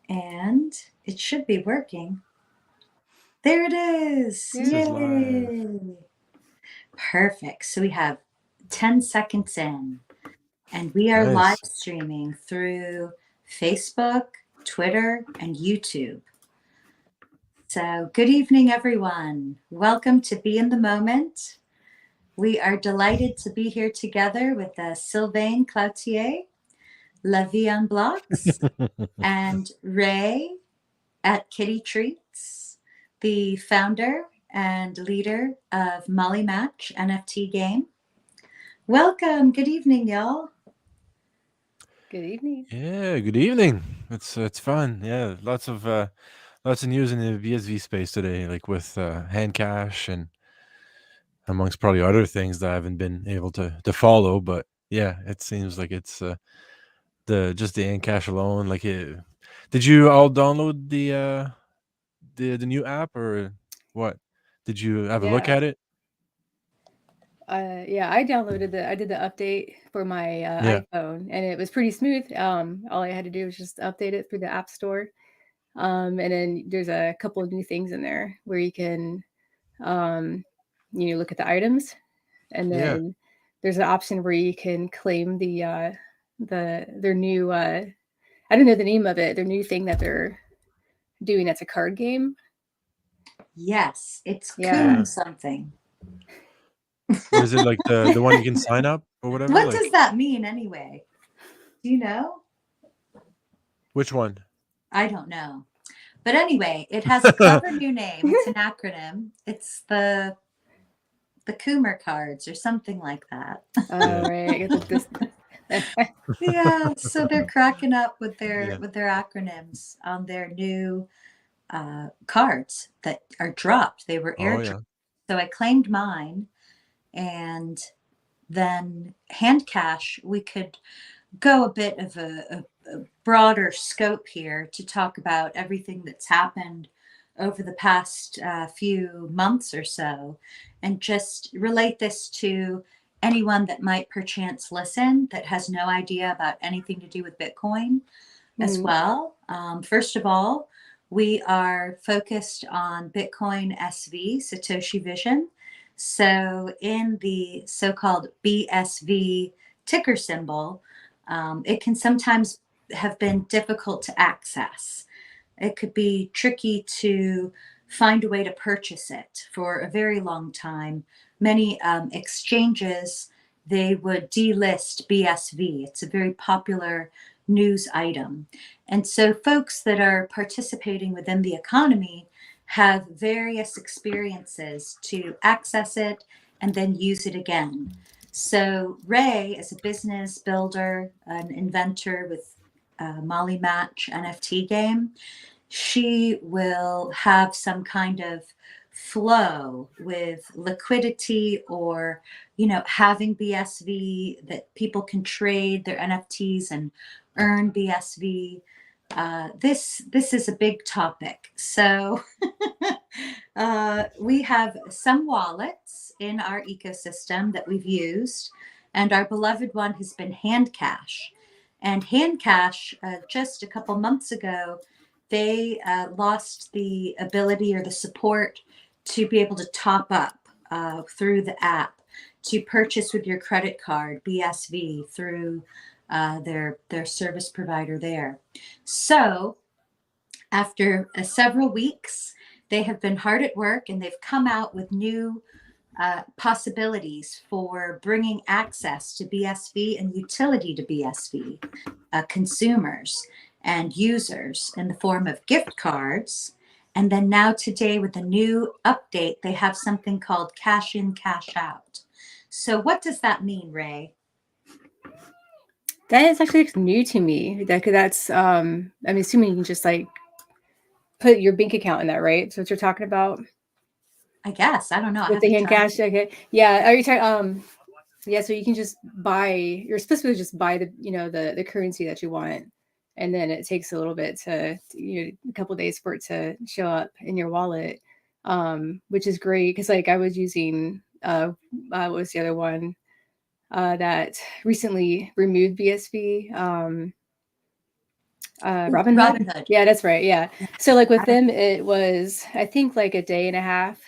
And it should be working. There it is. Yeah. This is live. Yay. Perfect. So we have 10 seconds in, and we are live Nice. streaming through Facebook, Twitter, and YouTube. So good evening, everyone. Welcome to Be in the Moment. We are delighted to be here together with Sylvain Cloutier, La Vie en Blocks, and Ray at Kitty Treats, the founder and leader of Molly Match NFT game. Welcome. Good evening, y'all. Good evening. Yeah, good evening. It's fun. Yeah, lots of news in the BSV space today, like with Handcash and amongst probably other things that I haven't been able to follow. But yeah, it seems like it's the Handcash alone. Did you all download the new app or what? Did you have a look Yeah. at it? Yeah, I did the update for my Yeah. iPhone, and it was pretty smooth. All I had to do was just update it through the App Store. And then there's a couple of new things in there where you can, um, look at the items, and Yeah. then there's an option where you can claim their new I don't know the name of it, their new thing that they're doing. That's a card game. Yes, it's Yeah. Coon Yeah. something. Is it like the one you can sign up or whatever? What does Like that mean anyway? Do you know? which one? I don't know. But anyway, it has a clever new name. It's an acronym. It's the Coomer cards or something like that. Oh, Yeah. right. I got this. Yeah, so they're cracking up with Yeah. their acronyms on their new cards that are dropped. They were Oh airdropped. yeah. So I claimed mine, and then Handcash, we could go a bit of a broader scope here to talk about everything that's happened over the past few months or so, and just relate this to anyone that might perchance listen that has no idea about anything to do with Bitcoin as Mm. well. First of all, we are focused on Bitcoin SV, Satoshi Vision. So, in the so called BSV ticker symbol, it can sometimes have been difficult to access. It could be tricky to find a way to purchase it for a very long time. Many exchanges, they would delist BSV. It's a very popular news item. And so folks that are participating within the economy have various experiences to access it and then use it again. So Ray is a business builder, an inventor with Molly Match NFT game. She will have some kind of flow with liquidity, or having BSV that people can trade their NFTs and earn BSV. This is a big topic. So we have some wallets in our ecosystem that we've used, and our beloved one has been Handcash. And Handcash, just a couple months ago, they lost the ability or the support to be able to top up through the app to purchase with your credit card BSV through their service provider there. So after several weeks, they have been hard at work, and they've come out with new possibilities for bringing access to BSV and utility to BSV consumers and users in the form of gift cards. And then now today with the new update, they have something called cash in, cash out. So what does that mean, Ray? That is actually new to me. That's I'm assuming you can just like put your bank account in that, right? So what you're talking about I guess. I don't know. I with the haven't hand tried cash. it. Okay. Yeah. Are you talking yeah, so you can just buy, you're supposed to just buy the currency that you want. And then it takes a little bit a couple of days for it to show up in your wallet. Which is great. Cause like I was using, what was the other one, that recently removed BSV. Robin Hood. Robin Hood. Yeah, that's right. Yeah. So like with them, it was I think like a day and a half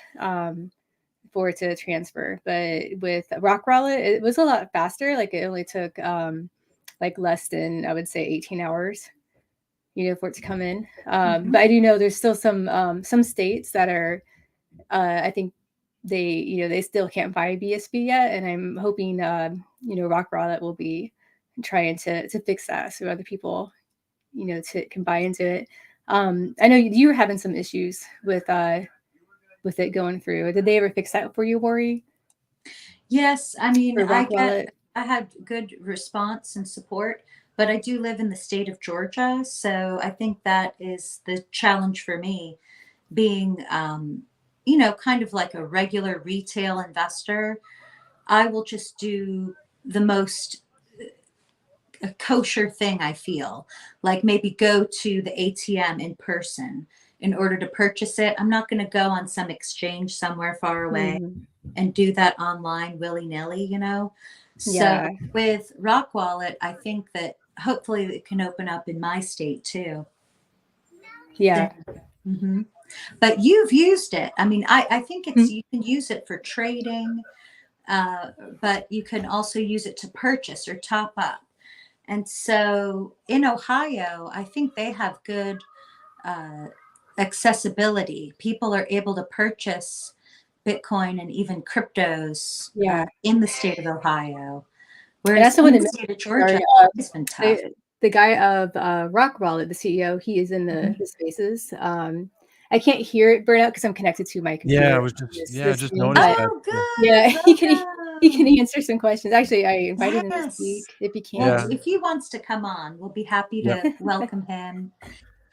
for it to transfer. But with RockWallet, it was a lot faster. Like it only took like less than I would say 18 hours, for it to come in. But I do know there's still some states that are I think they still can't buy BSV yet, and I'm hoping RockWallet will be trying to fix that so other people can buy into it. I know you were having some issues with it going through. Did they ever fix that for you, Rory? Yes, I mean, For RockWallet? I had good response and support, but I do live in the state of Georgia, so I think that is the challenge for me, being, kind of like a regular retail investor. I will just do the most kosher thing, I feel, like maybe go to the ATM in person in order to purchase it. I'm not going to go on some exchange somewhere far away Mhm. and do that online willy-nilly. So Yeah. with RockWallet, I think that hopefully it can open up in my state too. Yeah. hmm But you've used it. I mean, I think Mhm. you can use it for trading, but you can also use it to purchase or top up. And so in Ohio, I think they have good accessibility. People are able to purchase Bitcoin and even cryptos Yeah. in the state of Ohio, And whereas that's the one in that the state of sorry, Georgia, it's been tough. the guy of RockWallet, the CEO, he is in the spaces. I can't hear it burn out because I'm connected to my Yeah, I computer was on just this yeah, I this just screen, noticed but that. Oh, yeah, good. he can Welcome. answer some questions. Actually, I invited him to Yes. speak if he Well, Yeah, can. if he wants to come on, we'll be happy yeah, to welcome him.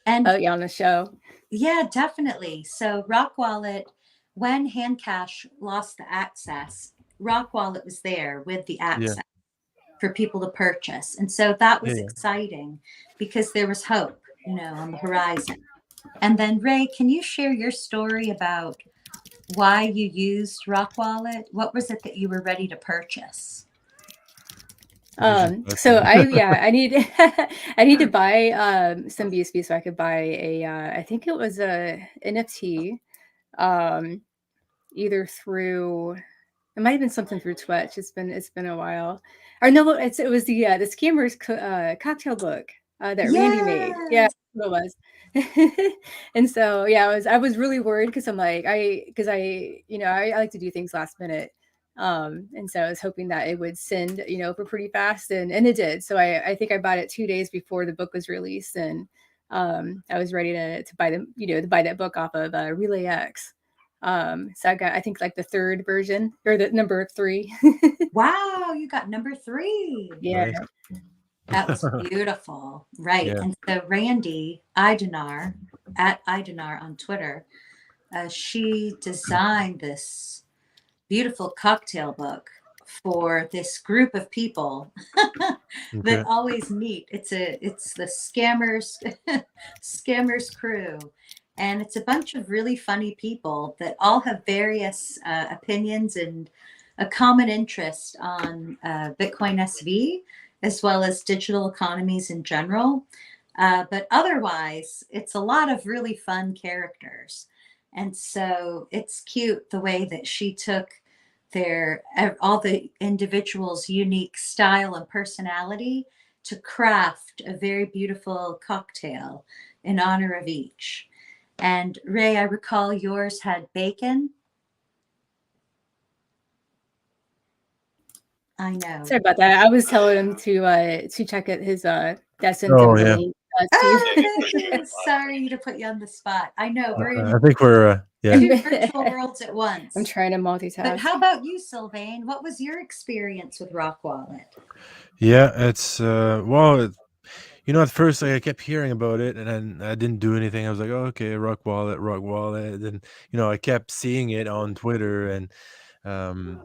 And Oh yeah, on the show. yeah, definitely. So RockWallet, when Handcash lost the access, RockWallet was there with the yeah, access for people to purchase. And so that yeah, was yeah. exciting because there was hope, on the horizon. And then Ray, can you share your story about why you used RockWallet? What was it that you were ready to purchase? Usually So nothing. I need I need to buy some BSB so I could buy a I think it was a NFT um either through it might have been something through Twitch. It's been a while. Or no, it was the scammers cocktail book that Randy made. Yeah, Yes. that's what it was. And so yeah, I was really worried because I'm like I like to do things last minute. And so I was hoping that it would send over pretty fast, and it did. So I think I bought it 2 days before the book was released, and I was ready to buy them to buy that book off of Relay X. So I got, I think, like the third version or the number 3. Wow, you got number 3. Yeah. Nice. That was beautiful. Right. Yeah, And so Randy Idanar, at Idanar on Twitter, she designed this beautiful cocktail book for this group of people that okay. always meet. It's the scammers crew. And it's a bunch of really funny people that all have various opinions and a common interest on Bitcoin SV, as well as digital economies in general. But otherwise, it's a lot of really fun characters. And so it's cute the way that she took all the individuals' unique style and personality to craft a very beautiful cocktail in honor of each. And Ray, I recall yours had bacon. I know. Sorry about that. I was telling him to check out his I sent him Oh the yeah. link to Oh, goodness. Sorry to put you on the spot. I know we're I in think we're yeah. two virtual worlds at I'm once. trying to But multitask. how about you, Sylvain? What was your experience with RockWallet? Yeah, it's at first like, I kept hearing about it and then I didn't do anything. I was like, oh, okay, Rock Wallet, Rock Wallet. And I kept seeing it on Twitter um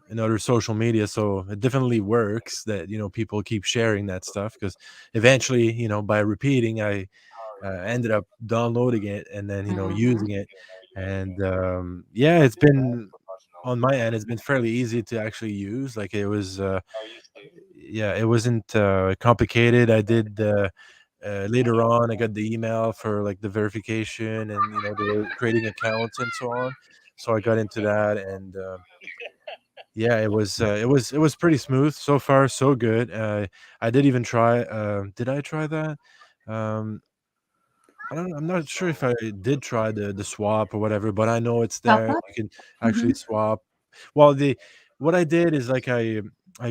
and other social media. So it definitely works that, people keep sharing that stuff because eventually, by repeating, I ended up downloading it and then, Mhm. using it. And yeah, it's been on my end, it's been fairly easy to actually use. Like it was, yeah, it wasn't complicated. I did later on, I got the email for like the verification, and they were creating accounts and so on. So I got into that, and yeah, it was pretty smooth so far, so good. I did even try. Did I try that? Um, I don't know. I'm not sure if I did try the swap or whatever, but I know it's Pop there. up? You can Hmm. actually swap. Well, the what I did is like I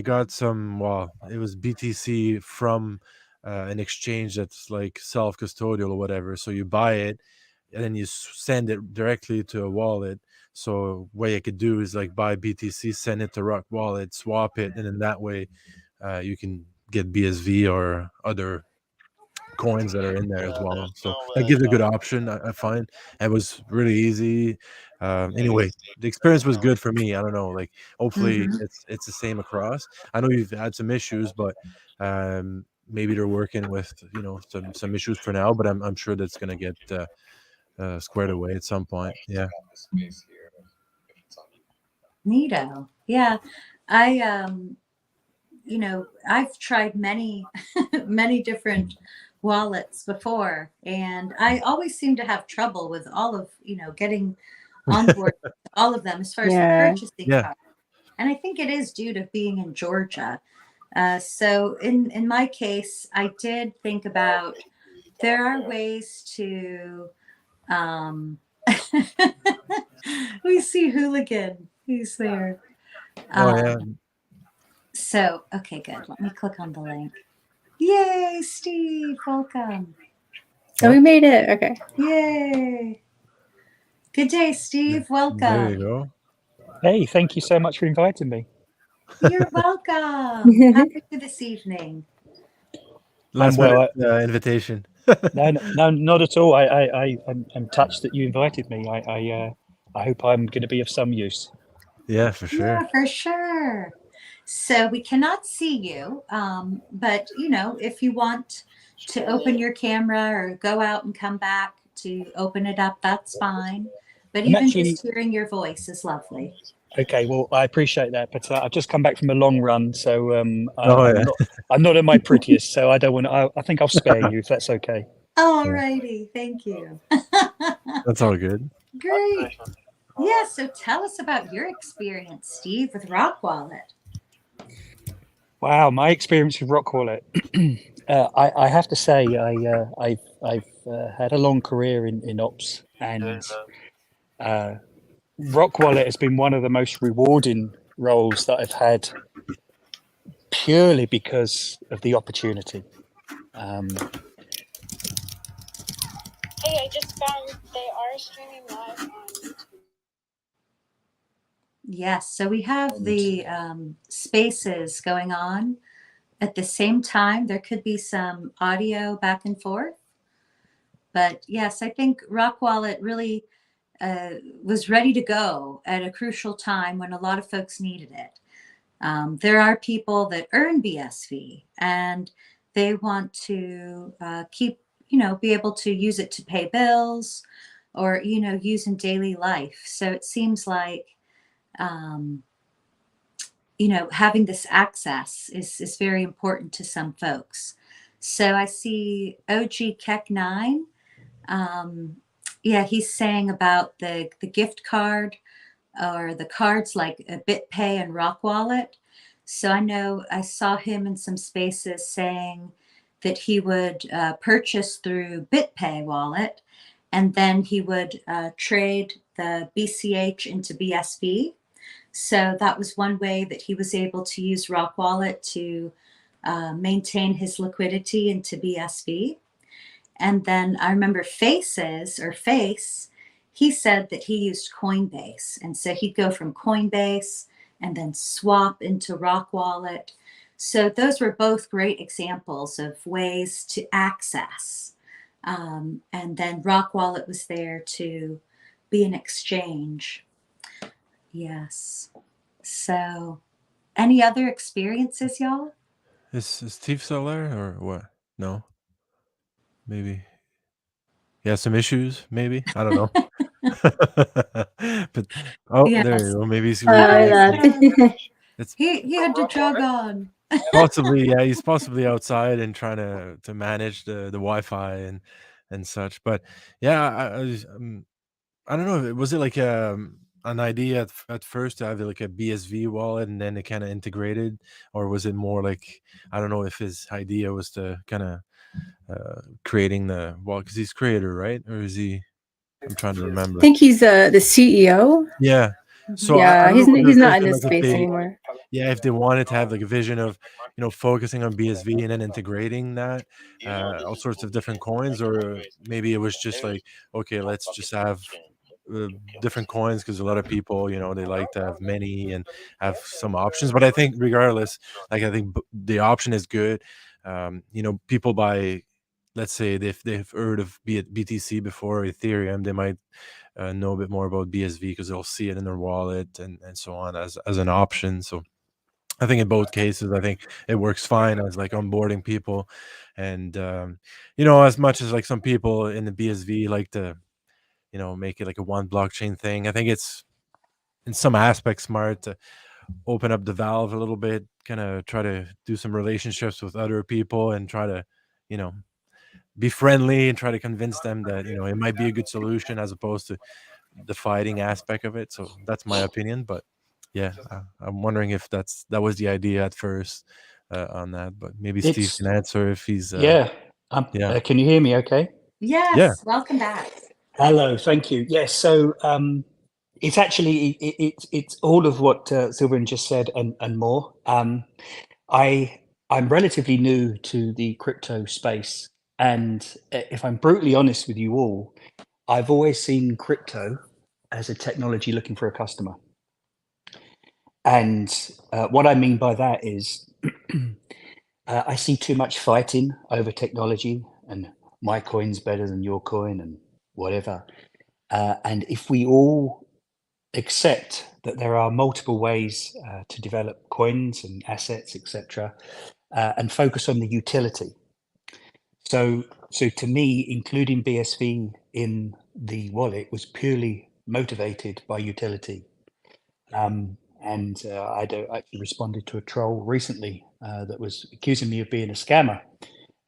got some. Well, it was BTC from an exchange that's like self custodial or whatever. So you buy it, and then you send it directly to a wallet. So what you could do is like buy BTC, send it to RockWallet, swap it, and then that way you can get BSV or other coins that are in there as well. So that gives a good option. I find it was really easy. Anyway, the experience was good for me. I don't know, like hopefully Hmm. it's the same across. I know you've had some issues, but maybe they're working with some issues for now. But I'm sure that's gonna get squared away at some point. Yeah. Neato. Yeah. I I've tried many many different wallets before, and I always seem to have trouble with all of, getting on board with all of them as far as the Yeah. purchasing Yeah. part. And I think it is due to being in Georgia. So in my case, I did think about there are ways to we see Hooligan. He's there. Oh yeah. So, okay, good. Let me click on the link. Yay, Steve. Welcome. So we made it. Okay. Yay. Good day, Steve. There you Welcome. go. Hey, thank you so much for inviting me. You're welcome. How are you this evening? Last well. minute invitation. No, not at all. I'm touched that you invited me. I hope I'm going to be of some use. Yeah, for sure. Yeah, for sure. So we cannot see you, but if you want to open your camera or go out and come back to open it up, that's fine. But even just hearing your voice is lovely. Okay, well, I appreciate that, but I've just come back from a long run, so Oh, I'm not at my prettiest, so I don't want to. I think I'll spare you if that's okay. All righty, thank you. That's all good. Great. Yeah, so tell us about your experience, Steve, with RockWallet. Wow, my experience with RockWallet. I have to say, I've had a long career in ops, and RockWallet has been one of the most rewarding roles that I've had, purely because of the opportunity. Hey, I just found they are streaming live on YouTube. Yes, so we have the spaces going on at the same time. There could be some audio back and forth. But yes, I think RockWallet really was ready to go at a crucial time when a lot of folks needed it. There are people that earn BSV and they want to be able to use it to pay bills or, use in daily life. So it seems like, having this access is very important to some folks. So I see OG Keck 9. He's saying about the gift card or the cards like BitPay and RockWallet. So I know I saw him in some spaces saying that he would purchase through BitPay wallet, and then he would trade the BCH into BSV. So that was one way that he was able to use RockWallet to maintain his liquidity into BSV. And then I remember Face, he said that he used Coinbase. And so he'd go from Coinbase and then swap into RockWallet. So those were both great examples of ways to access. And then RockWallet was there to be an exchange. Yes. So any other experiences, y'all? Is Steve still there or what? No. Maybe. He has some issues, maybe. I don't know. But there Yes. you go. Maybe he's I reconnecting. love. It's He had to jog on. Possibly, yeah, he's possibly outside and trying to manage the Wi-Fi and such. But yeah, I don't know. Was it like an idea at first to have like a BSV wallet and then it kind of integrated, or was it more like, I don't know if his idea was to kind of creating the wallet because he's creator, right? Or is he? I'm trying to I remember. think he's the CEO. Yeah. So I Yeah, don't know he's if not there's in been this like a space big, anymore. yeah, if they wanted to have like a vision of, focusing on BSV and then integrating that, all sorts of different coins, or maybe it was just like, okay, let's just have different coins because a lot of people, they like to have many and have some options. But I think regardless, like I think the option is good. People buy, let's say if they've heard of BTC before Ethereum, they might know a bit more about BSV because they'll see it in their wallet and so on as an option. So I think in both cases, I think it works fine as like onboarding people. And, as much as like some people in the BSV like to, make it like a one blockchain thing, I think it's in some aspects smart to open up the valve a little bit, kind of try to do some relationships with other people and try to, you know, be friendly and try to convince them that, it might be a good solution as opposed to the fighting aspect of it. So that's my opinion. But yeah, I'm wondering if that was the idea at first on that. But maybe Steve It's can answer if he's yeah. yeah. Can you hear me? Okay. Yeah. Yes, welcome back. Hello. Thank you. Yes. So it's actually it's all of what Sylvain just said and more. I'm relatively new to the crypto space, and if I'm brutally honest with you all, I've always seen crypto as a technology looking for a customer. And what I mean by that is I see too much fighting over technology and my coin's better than your coin and whatever. And if we all accept that there are multiple ways to develop coins and assets, etc., and focus on the utility. So to me, including BSV in the wallet was purely motivated by utility. And I actually responded to a troll recently that was accusing me of being a scammer.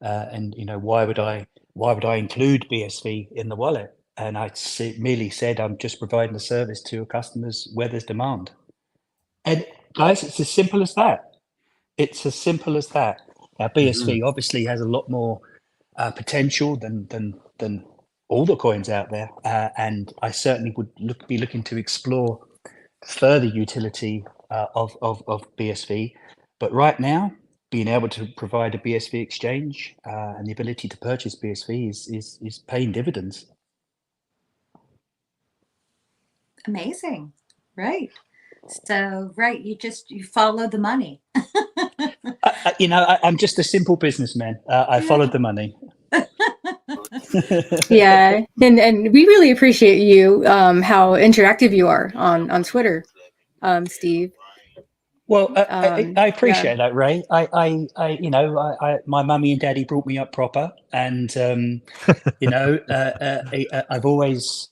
And why would I include BSV in the wallet? And I merely said I'm just providing a service to customers where there's demand. And guys, it's as simple as that. It's as simple as that. Now, BSV obviously has a lot more potential than all the coins out there, and I certainly would be looking to explore further utility of BSV. But right now, being able to provide a BSV exchange and the ability to purchase BSV is paying dividends. Amazing. Right. So, right, you follow the money. I'm just a simple businessman. I followed the money. Yeah, and we really appreciate you how interactive you are on Twitter, Steve. Well, I appreciate Yeah. that, Ray. My mummy and daddy brought me up proper, and I've always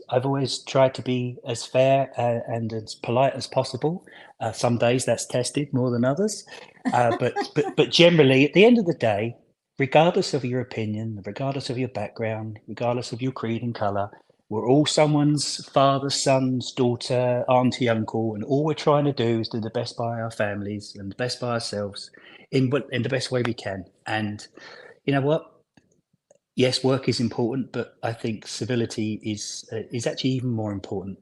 tried to be as fair and as polite as possible. Some days that's tested more than others, but generally, at the end of the day, regardless of your opinion, regardless of your background, regardless of your creed and color, we're all someone's father, son's daughter, auntie, uncle, and all we're trying to do is do the best by our families and the best by ourselves in the best way we can. And you know what? Yes, work is important, but I think civility is actually even more important.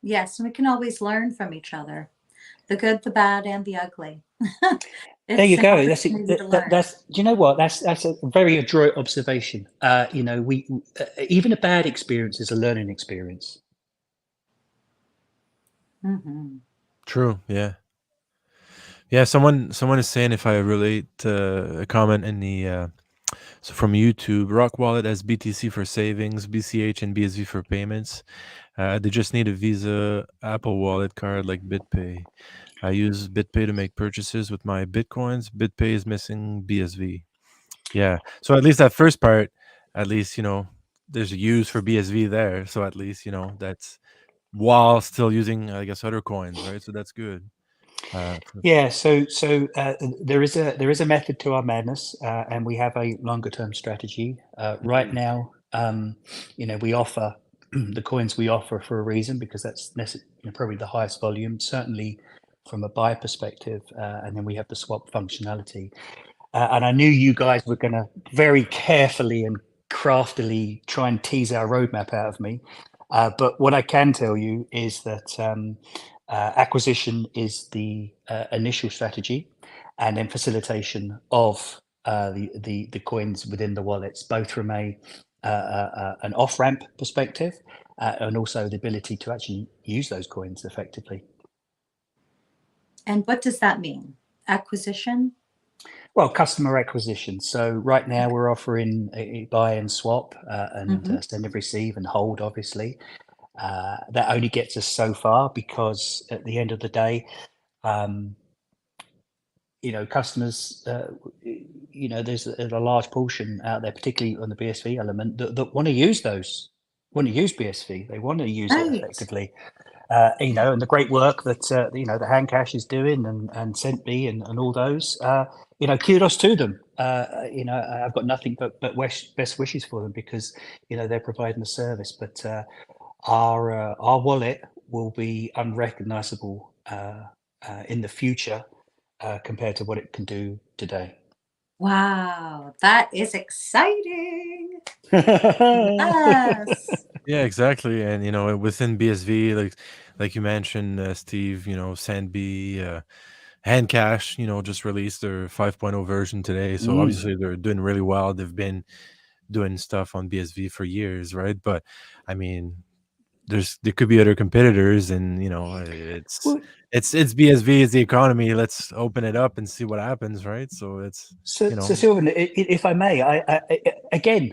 Yes, and we can always learn from each other, the good, the bad, and the ugly. There you It's an go. opportunity to learn. Do you know what? That's a very adroit observation. We even a bad experience is a learning experience. Mhm. True. Yeah. Yeah. Someone is saying if I relate a comment in the so from YouTube, RockWallet has BTC for savings, BCH and BSV for payments. They just need a Visa Apple Wallet card like BitPay. I use BitPay to make purchases with my Bitcoins. BitPay is missing BSV. Yeah. So at least that first part, at least, there's a use for BSV there. So at least, that's while still using, I guess, other coins, right? So that's good. Yeah, there is a method to our madness, and we have a longer term strategy. Right now, we offer the coins we offer for a reason, because that's probably the highest volume, certainly from a buy perspective, and then we have the swap functionality. And I knew you guys were going to very carefully and craftily try and tease our roadmap out of me. But what I can tell you is that acquisition is the initial strategy, and then facilitation of the coins within the wallets, both from an off ramp perspective, and also the ability to actually use those coins effectively. And what does that mean? Acquisition? Well, customer acquisition. So right now we're offering a buy and swap, and send and receive and hold, obviously. That only gets us so far, because at the end of the day, customers, there's a large portion out there, particularly on the BSV element, that want to use BSV. They want to use it Right. effectively. And the great work that the Handcash is doing, and SentB and all those, kudos to them. I've got nothing but best wishes for them, because they're providing the service. But our wallet will be unrecognizable in the future, compared to what it can do today. Wow, that is exciting. Yes. Yeah, exactly. And within BSV, like you mentioned, Steve, SandB, Handcash, just released their 5.0 version today. So obviously they're doing really well. They've been doing stuff on BSV for years, right? But I mean, there could be other competitors, and it's BSV, it's the economy. Let's open it up and see what happens, right? So it's So Sylvain, if I may, I again,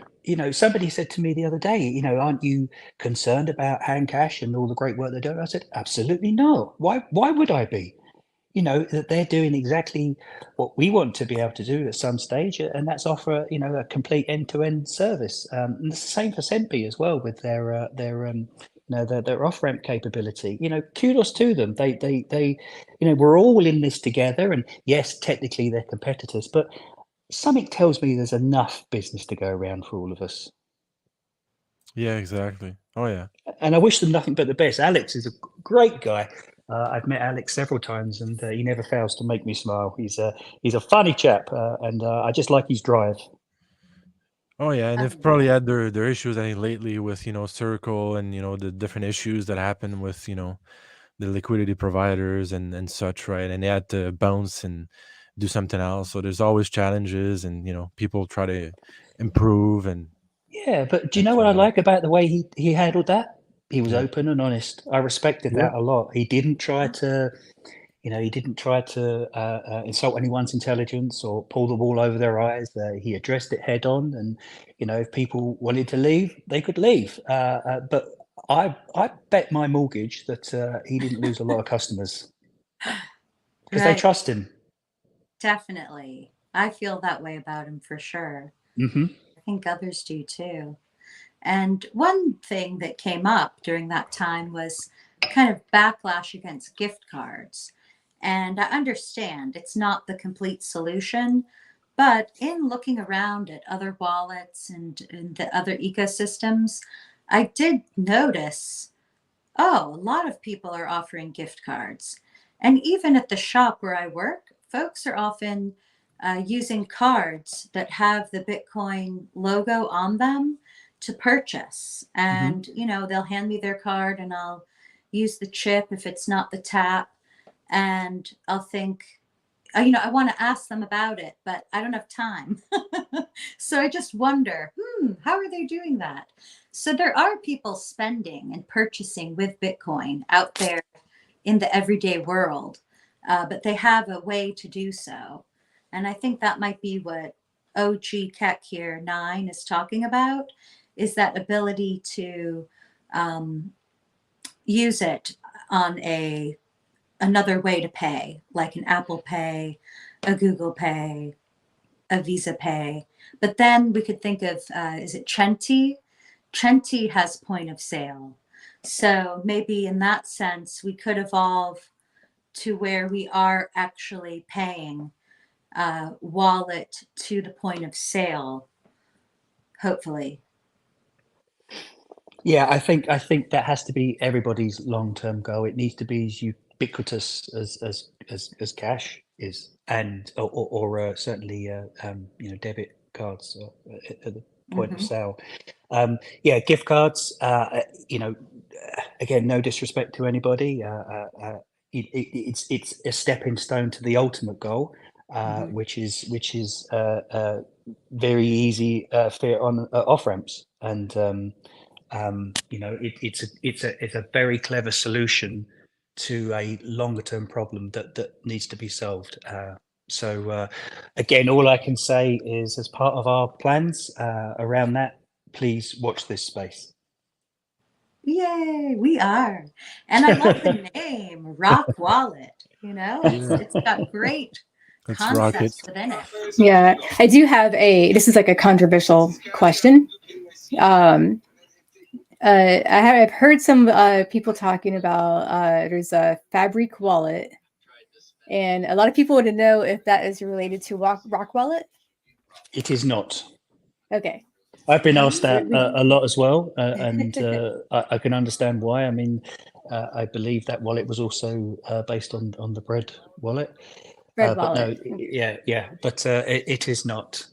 somebody said to me the other day, aren't you concerned about Handcash and all the great work they're doing? I said, absolutely not. Why would I be? That they're doing exactly what we want to be able to do at some stage, and that's offer a complete end-to-end service. And it's the same for SentB as well, with their off-ramp capability. Kudos to them. They we're all in this together, and yes, technically they're competitors, but something tells me there's enough business to go around for all of us. Yeah, exactly. Oh yeah. And I wish them nothing but the best. Alex is a great guy. I've met Alex several times, and he never fails to make me smile. He's a funny chap, and I just like his drive. Oh yeah, and they've probably had their issues, I think, lately with Circle, and the different issues that happen with the liquidity providers and such, right? And they had to bounce and do something else. So there's always challenges, and people try to improve. And Yeah, but do you know what I like about the way he handled that? He was Yeah. open and honest. I respected that a lot. He didn't try to insult anyone's intelligence or pull the wool over their eyes. He addressed it head on, and if people wanted to leave, they could leave. But I bet my mortgage that he didn't lose a lot of customers, because they trust him. Definitely. I feel that way about him for sure. I think others do too. And one thing that came up during that time was kind of backlash against gift cards. And I understand it's not the complete solution, but in looking around at other wallets and the other ecosystems, I did notice, a lot of people are offering gift cards. And even at the shop where I work, folks are often using cards that have the Bitcoin logo on them to purchase. And, they'll hand me their card, and I'll use the chip if it's not the tap. And I'll think, I want to ask them about it, but I don't have time. So I just wonder, how are they doing that? So there are people spending and purchasing with Bitcoin out there in the everyday world, but they have a way to do so. And I think that might be what OG Keck here 9 is talking about, is that ability to use it on another way to pay, like an Apple Pay, a Google Pay, a Visa Pay. But then we could think of, is it Chenti? Chenti has point of sale. So maybe in that sense, we could evolve to where we are actually paying wallet to the point of sale, hopefully. Yeah, I think that has to be everybody's long-term goal. It needs to be as ubiquitous as cash is, and certainly debit cards at the point of sale. Yeah, gift cards. Again, no disrespect to anybody. It's a stepping stone to the ultimate goal, which is very easy fit on off ramps, and it's a very clever solution to a longer term problem that needs to be solved. So again, all I can say is, as part of our plans around that, please watch this space. Yay, we are. And I love the name, RockWallet. It's got great Let's rock it. concepts within it. Yeah, I do have this is like a controversial question. I've heard some people talking about there's a Fabric wallet, and a lot of people want to know if that is related to RockWallet. It is not. Okay. I've been asked that a lot as well, and I can understand why. I mean, I believe that wallet was also based on the Bread wallet. Bread but wallet. No, yeah, but it is not.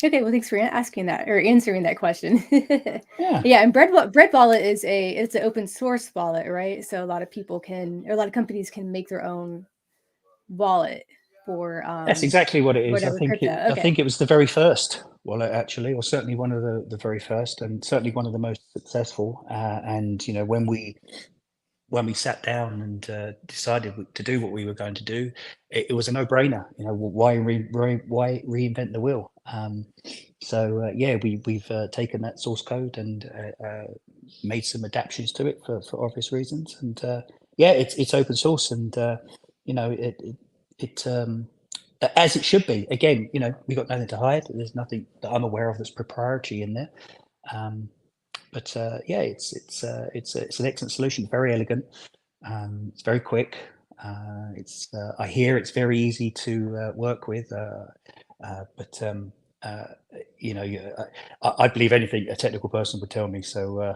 Okay, well, thanks for asking that or answering that question. Yeah. Yeah, and Bread wallet is it's an open source wallet, right? So a lot of companies can make their own wallet for. That's exactly what it is. I think crypto. I think it was the very first wallet, actually, or certainly one of the very first, and certainly one of the most successful. And when we sat down and decided to do what we were going to do, it was a no-brainer. Why reinvent the wheel? So we've taken that source code and made some adaptations to it for obvious reasons. And it's open source, and it as it should be. Again, we've got nothing to hide. There's nothing that I'm aware of that's proprietary in there. But it's an excellent solution. Very elegant. It's very quick. I hear it's very easy to work with. But I believe anything a technical person would tell me. So,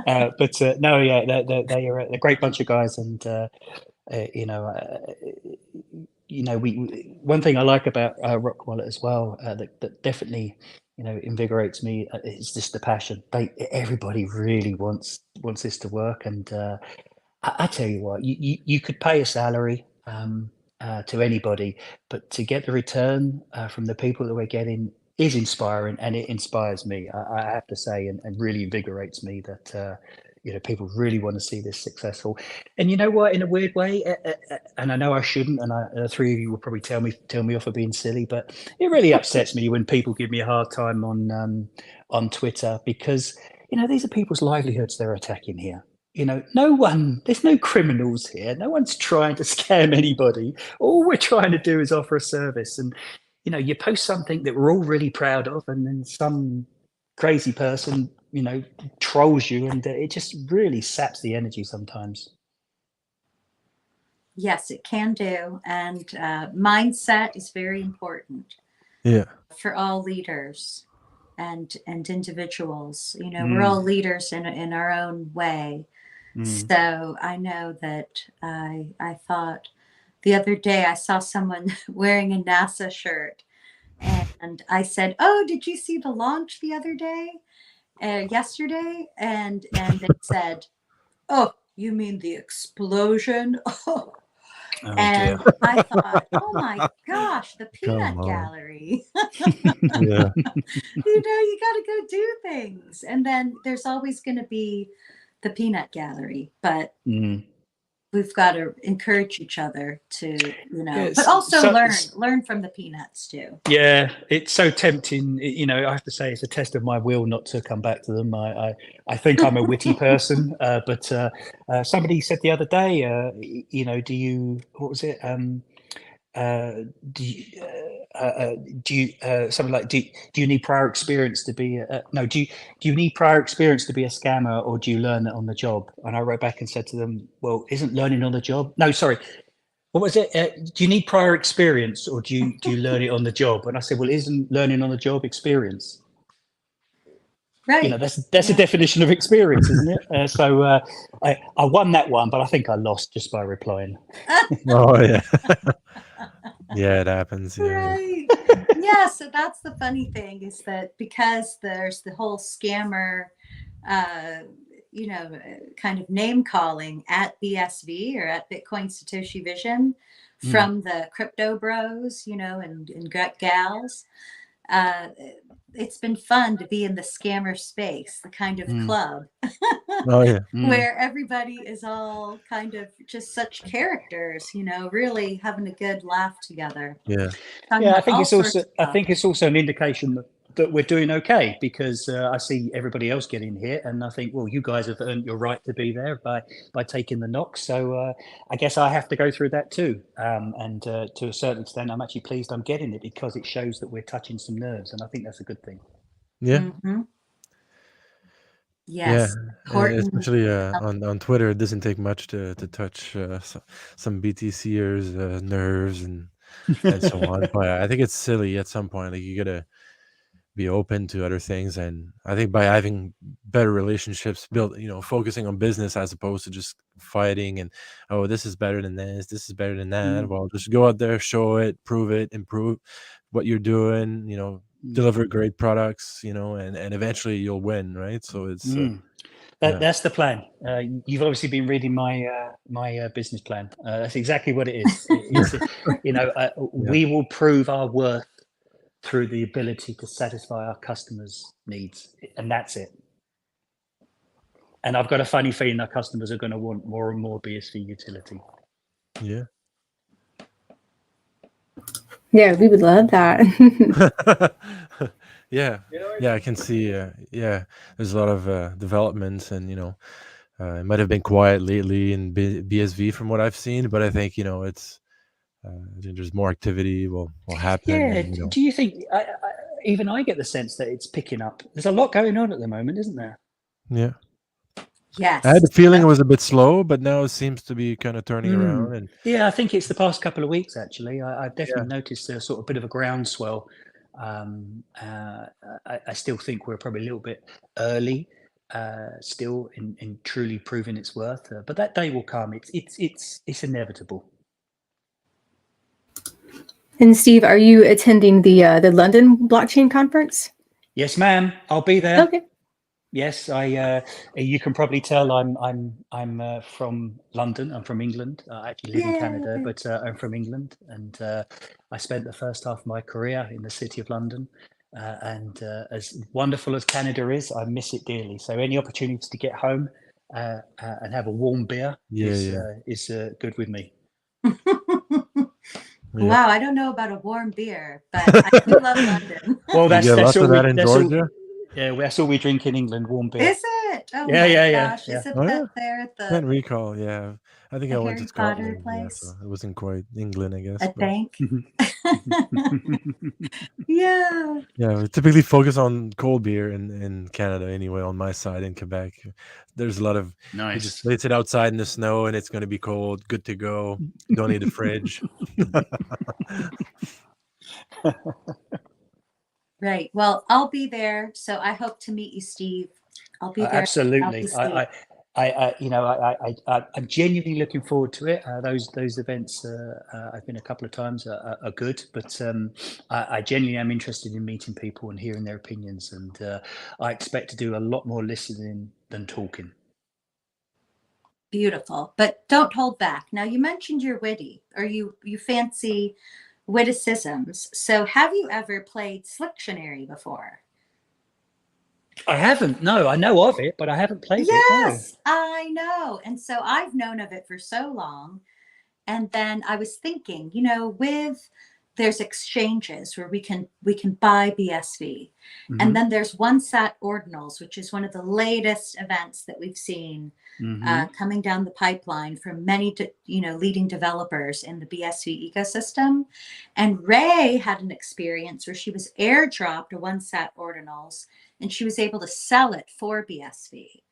but no, yeah, they're a great bunch of guys, and one thing I like about RockWallet as well that definitely invigorates me is just the passion. Everybody really wants this to work, and I tell you what, you could pay a salary to anybody, but to get the return from the people that we're getting is inspiring, and it inspires me. I have to say, and really invigorates me that people really want to see this successful. And you know what, in a weird way, and I know I shouldn't, and the three of you will probably tell me off for being silly, but it really upsets me when people give me a hard time on Twitter, because these are people's livelihoods they're attacking here. There's no criminals here. No one's trying to scam anybody. All we're trying to do is offer a service. And, you post something that we're all really proud of, and then some crazy person, trolls you, and it just really saps the energy sometimes. Yes, it can do. And mindset is very important. Yeah. For all leaders and individuals. We're all leaders in our own way. So I know that I thought the other day I saw someone wearing a NASA shirt, and I said, "Oh, did you see the launch the other day, yesterday?" And they said, "Oh, you mean the explosion?" Oh. And dear. I thought, oh my gosh, the peanut gallery. Yeah. You got to go do things. And then there's always going to be the peanut gallery, but we've got to encourage each other to, but also learn from the peanuts too. Yeah, it's so tempting. I have to say it's a test of my will not to come back to them. I think I'm a witty person, but somebody said the other day, what was it? do you something like do you need prior experience to be no do you need prior experience to be a scammer, or do you learn it on the job? And I wrote back and said to them, well, isn't learning on the job, no, sorry, what was it, do you need prior experience, or do you learn it on the job? And I said, well, isn't learning on the job experience? Right. You know, that's a definition of experience, isn't it? So I won that one, but I think I lost just by replying. Oh yeah. Yeah, it happens. Yeah. Right. Yeah, so that's the funny thing, is that because there's the whole scammer, kind of name calling at BSV, or at Bitcoin Satoshi Vision, from the crypto bros, and gals. It's been fun to be in the scammer space, the kind of club Oh yeah. where everybody is all kind of just such characters, really having a good laugh together. Yeah. Yeah, I think it's also an indication that we're doing okay, because I see everybody else getting hit, and I think, well, you guys have earned your right to be there by taking the knocks. So I guess I have to go through that too. And to a certain extent, I'm actually pleased I'm getting it, because it shows that we're touching some nerves, and I think that's a good thing. Yeah. Mm-hmm. Yes. Yeah, especially on Twitter, it doesn't take much to touch some BTCers' nerves and so on. But I think it's silly at some point. Like, you gotta be open to other things, and I think by having better relationships built, focusing on business as opposed to just fighting and, oh, this is better than this is better than that. Well, just go out there, show it, prove it, improve what you're doing, deliver great products, and eventually you'll win, right? So it's that's the plan. You've obviously been reading my business plan. That's exactly what it is. We will prove our worth through the ability to satisfy our customers' needs, and that's it. And I've got a funny feeling our customers are going to want more and more BSV utility. Yeah. Yeah, we would love that. Yeah, I can see. There's a lot of developments, and it might have been quiet lately in BSV from what I've seen, but I think it's I think there's more activity will happen. Yeah. And, Do you think? Even I get the sense that it's picking up. There's a lot going on at the moment, isn't there? Yeah. Yes. I had the feeling it was a bit slow, but now it seems to be kind of turning around. And yeah, I think it's the past couple of weeks, actually. I've definitely noticed a sort of bit of a groundswell. I still think we're probably a little bit early still in truly proving its worth, but that day will come. It's inevitable. And Steve, are you attending the London blockchain conference? Yes, ma'am. I'll be there. Okay. Yes, you can probably tell I'm from London. I'm from England. I actually live in Canada, but I'm from England, and I spent the first half of my career in the city of London. And as wonderful as Canada is, I miss it dearly. So any opportunity to get home and have a warm beer is good with me. Wow, I don't know about a warm beer, but I do love London. Well, that's all that in Georgia. Yeah, that's all we drink in England, warm beer. Is it? Oh yeah. gosh. Is it there at the Can't recall. Yeah, I think I went to Scotland. place? So it wasn't quite England, I guess. I think. Yeah. Yeah, we typically focus on cold beer in Canada anyway. On my side in Quebec, there's a lot of nice. You just place it outside in the snow and it's going to be cold. Good to go. Don't need a fridge. Right. Well, I'll be there, so I hope to meet you, Steve. I'll be there. Absolutely. I'm genuinely looking forward to it. Those events, I've been a couple of times, are good, but I genuinely am interested in meeting people and hearing their opinions, and I expect to do a lot more listening than talking. Beautiful, but don't hold back. Now, you mentioned you're witty, or you fancy witticisms. So have you ever played SLictionary before? I haven't. No, I know of it, but I haven't played it. Yes, I know. And so I've known of it for so long. And then I was thinking, with there's exchanges where we can buy BSV. Mhm. And then there's one sat ordinals, which is one of the latest events that we've seen coming down the pipeline from many leading developers in the BSV ecosystem. And Ray had an experience where she was airdropped a one sat ordinals and she was able to sell it for BSV.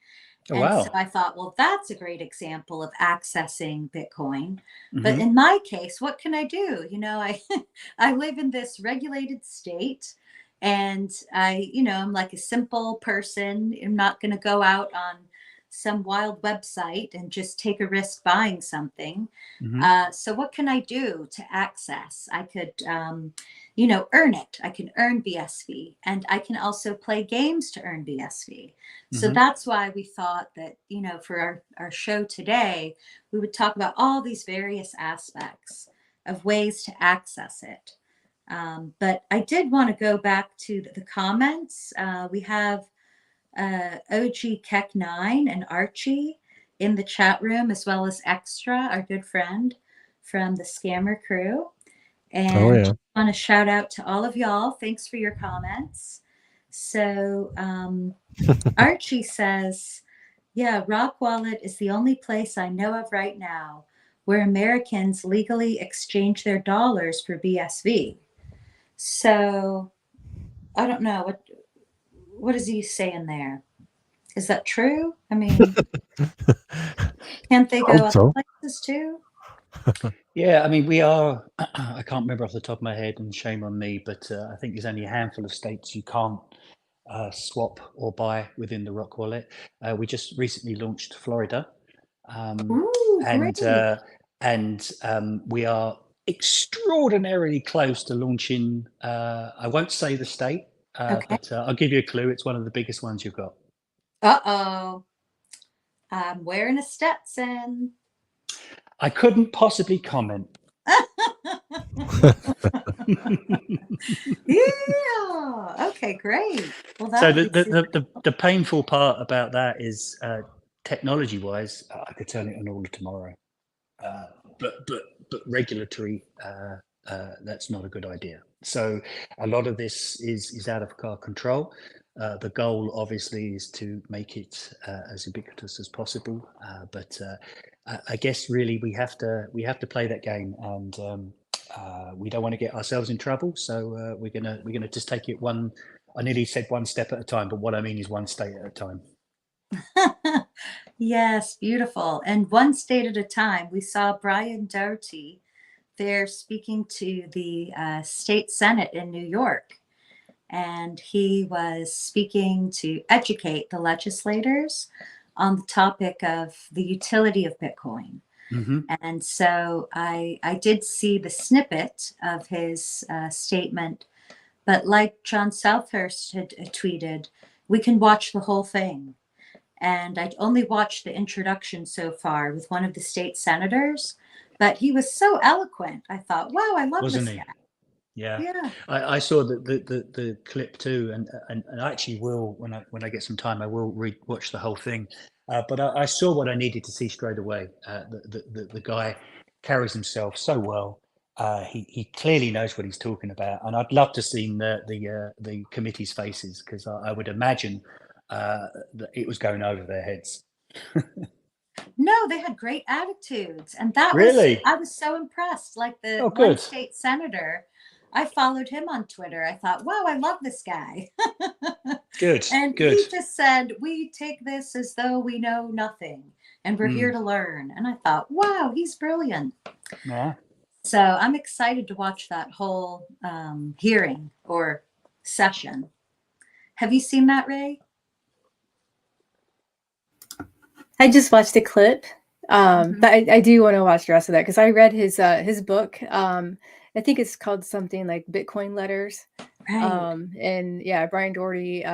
Oh, And wow. so I thought, well, that's a great example of accessing Bitcoin. But Mhm. in my case, what can I do? I live in this regulated state, and I'm like a simple person. I'm not going to go out on some wild website and just take a risk buying something. Mhm. So what can I do to access? I could, earn it. I can earn BSV, and I can also play games to earn BSV. So Mhm. that's why we thought that, for our show today, we would talk about all these various aspects of ways to access it. But I did want to go back to the comments. We have OG Keck9 and Archie in the chat room, as well as Extra, our good friend from the Scammer crew. And yeah. I want to shout out to all of y'all. Thanks for your comments. So Archie says, yeah, RockWallet is the only place I know of right now where Americans legally exchange their dollars for BSV. So I don't know. What is he saying there? Is that true? I mean, can't they go Hope other so. places too? Yeah, I mean, we are, I can't remember off the top of my head, and shame on me, but I think there's only a handful of states you can't swap or buy within the Rock Wallet. We just recently launched Florida. Ooh, and great. we are extraordinarily close to launching, I won't say the state, Okay. but I'll give you a clue. It's one of the biggest ones you've got. Uh-oh. I'm wearing a Stetson. I couldn't possibly comment. Yeah. Okay, great. Well, So that'll be super. the painful part about that is, technology wise, I could turn it on all tomorrow, but regulatory, that's not a good idea. So a lot of this is out of our control. The goal obviously is to make it as ubiquitous as possible, but I guess really we have to play that game, and we don't want to get ourselves in trouble. So we're gonna just take it one. I nearly said one step at a time, but what I mean is one state at a time. Yes, beautiful. And one state at a time. We saw Brian Doherty there speaking to the state senate in New York, and he was speaking to educate the legislators on the topic of the utility of Bitcoin. Mm-hmm. And so I did see the snippet of his statement, but like John Southhurst had tweeted, we can watch the whole thing. And I'd only watched the introduction so far with one of the state senators, but he was so eloquent. I thought, wow, I love Wasn't this he? guy. Yeah. Yeah. I saw the clip too, and I actually will, when I get some time, I will watch the whole thing. But I saw what I needed to see straight away. The guy carries himself so well. He clearly knows what he's talking about, and I'd love to see the committee's faces, because I would imagine that it was going over their heads. No, they had great attitudes. And Really? I was so impressed. Like the Oh, one good. state senator, I followed him on Twitter. I thought, wow, I love this guy. Good. And Good. he just said, we take this as though we know nothing and we're here to learn. And I thought, wow, he's brilliant. Yeah. So I'm excited to watch that whole hearing or session. Have you seen that, Ray? I just watched a clip, but I do want to watch the rest of that, because I read his book. I think it's called something like Bitcoin Letters. Right. And yeah, Brian Doherty,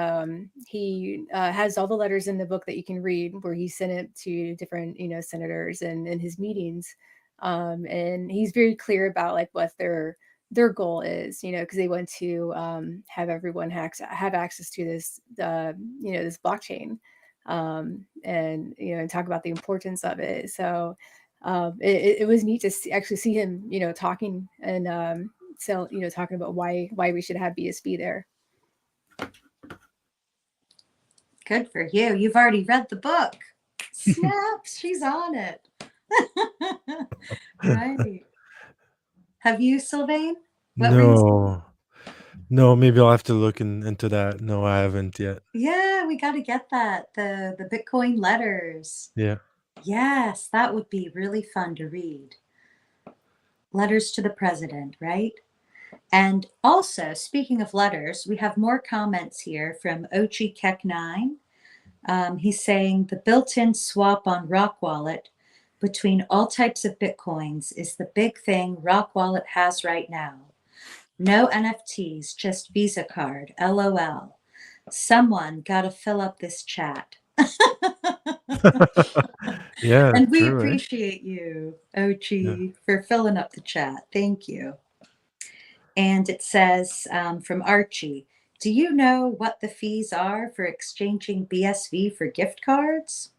he has all the letters in the book that you can read, where he sent it to different, senators and in his meetings. And he's very clear about like what their goal is, because they want to have everyone have access to this, this blockchain, and talk about the importance of it. So it was neat to actually see him, talking and talking about why we should have BSV there. Good for you. You've already read the book. Snaps, she's on it. Right. Have you, Sylvain? No, maybe I'll have to look into that. No, I haven't yet. Yeah, we got to get that. The Bitcoin letters. Yeah. Yes, that would be really fun to read. Letters to the president, right? And also, speaking of letters, we have more comments here from Ochi Kek9. He's saying the built-in swap on RockWallet between all types of Bitcoins is the big thing RockWallet has right now. No NFTs, just Visa card, LOL. Someone got to fill up this chat. Yeah, And we true, eh? appreciate you, Ochi, for filling up the chat. Thank you. And it says from Archie, do you know what the fees are for exchanging BSV for gift cards?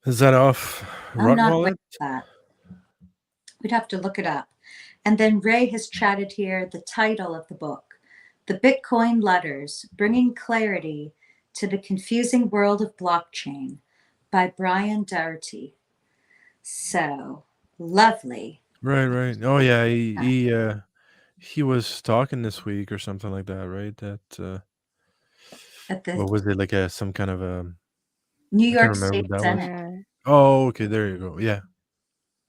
Is that off I'm not aware RockWallet? of that. We'd have to look it up. And then Ray has chatted here the title of the book, The Bitcoin Letters, Bringing Clarity to the Confusing World of Blockchain by Brian Doherty. So lovely. Right. Oh yeah, he was talking this week or something like that, right? That At the what was it, like some kind of New I can't York remember State what that was. Senate. Yeah. Oh, okay, there you go. Yeah.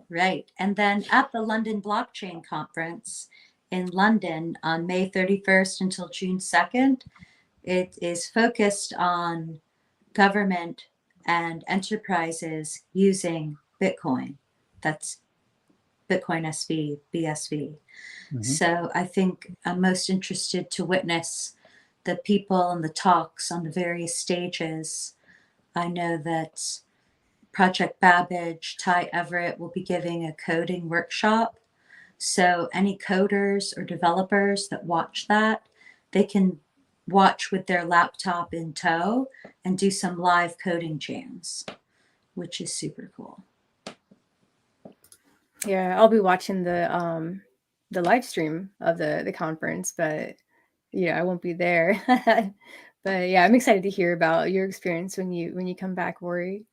Right. And then at the London Blockchain Conference in London on May 31st until June 2nd, it is focused on government and enterprises using Bitcoin. That's Bitcoin SV, BSV. So I think I'm most interested to witness the people and the talks on the various stages. I know that Project Babbage, Ty Everett will be giving a coding workshop. So any coders or developers that watch that, they can watch with their laptop in tow and do some live coding jams, which is super cool. Yeah, I'll be watching the live stream of the conference, but yeah, I won't be there. But yeah, I'm excited to hear about your experience when you come back, Rory.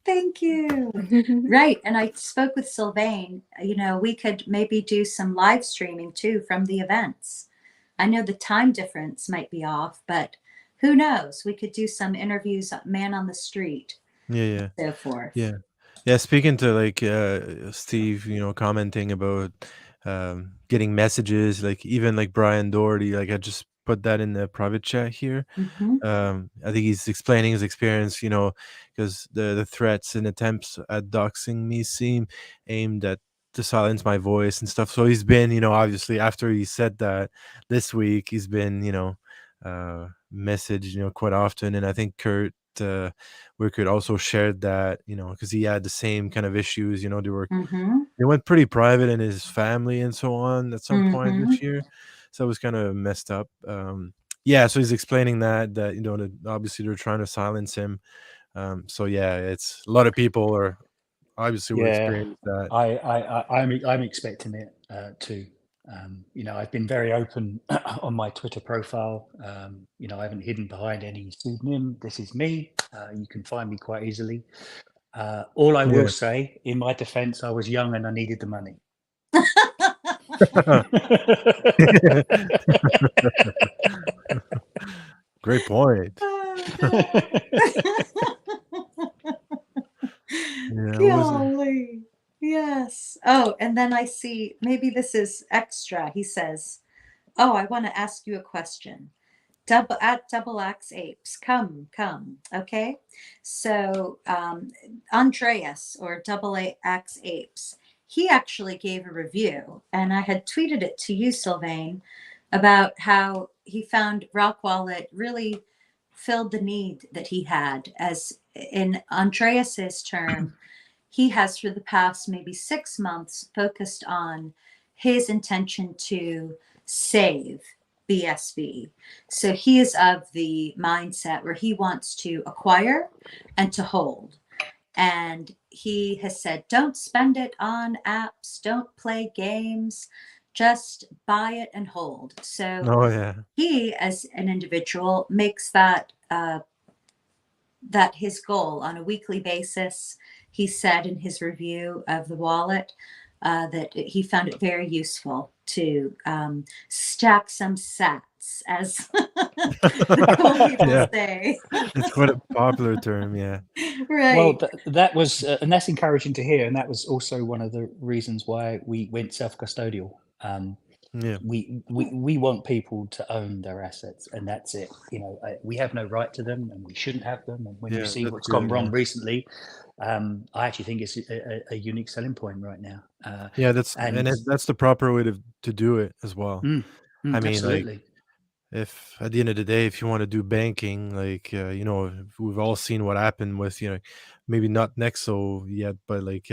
Thank you. Right. And I spoke with Sylvain. We could maybe do some live streaming too from the events. I know the time difference might be off, but who knows? We could do some interviews, man on the street, Yeah. so forth. Yeah. Speaking to like Steve, commenting about getting messages, like even like Brian Doherty, like I just put that in the private chat here. I think he's explaining his experience, because the threats and attempts at doxing me seem aimed at to silence my voice and stuff. So he's been, obviously after he said that this week, he's been, messaged, quite often. And I think Kurt Wickert also shared that, because he had the same kind of issues, they went pretty private in his family and so on at some point this year. So it was kind of messed up. Yeah, so he's explaining that obviously they're trying to silence him. So yeah, it's a lot of people are obviously will experience that. I'm expecting it too. I've been very open on my Twitter profile. I haven't hidden behind any pseudonym. This is me. You can find me quite easily. All I will say, in my defense, I was young and I needed the money. Great point. Golly. Yes. Oh, and then I see, maybe this is extra. He says, oh, I want to ask you a question. Double Axe Apes, come. Okay. So Andreas, or Double Axe Apes, he actually gave a review, and I had tweeted it to you, Sylvain, about how he found RockWallet really filled the need that he had. As in Andreas's term, he has for the past maybe 6 months focused on his intention to save BSV. So he is of the mindset where he wants to acquire and to hold. And he has said, don't spend it on apps, don't play games, just buy it and hold. So Oh yeah. he, as an individual, makes that that his goal on a weekly basis. He said in his review of the wallet that he found it very useful to stack some sats, as the cool people Yeah, say. it's quite a popular term. Yeah. Right. Well, that was, and that's encouraging to hear. And that was also one of the reasons why we went self-custodial. Yeah. We want people to own their assets, and that's it. You know, we have no right to them, and we shouldn't have them. And when you Yeah, see that's what's good. gone wrong Yeah. recently, I actually think it's a unique selling point right now. Yeah, And that's the proper way to do it as well. I mean, like, absolutely. if at the end of the day, if you want to do banking, like, you know, we've all seen what happened with, you know, maybe not Nexo yet, but like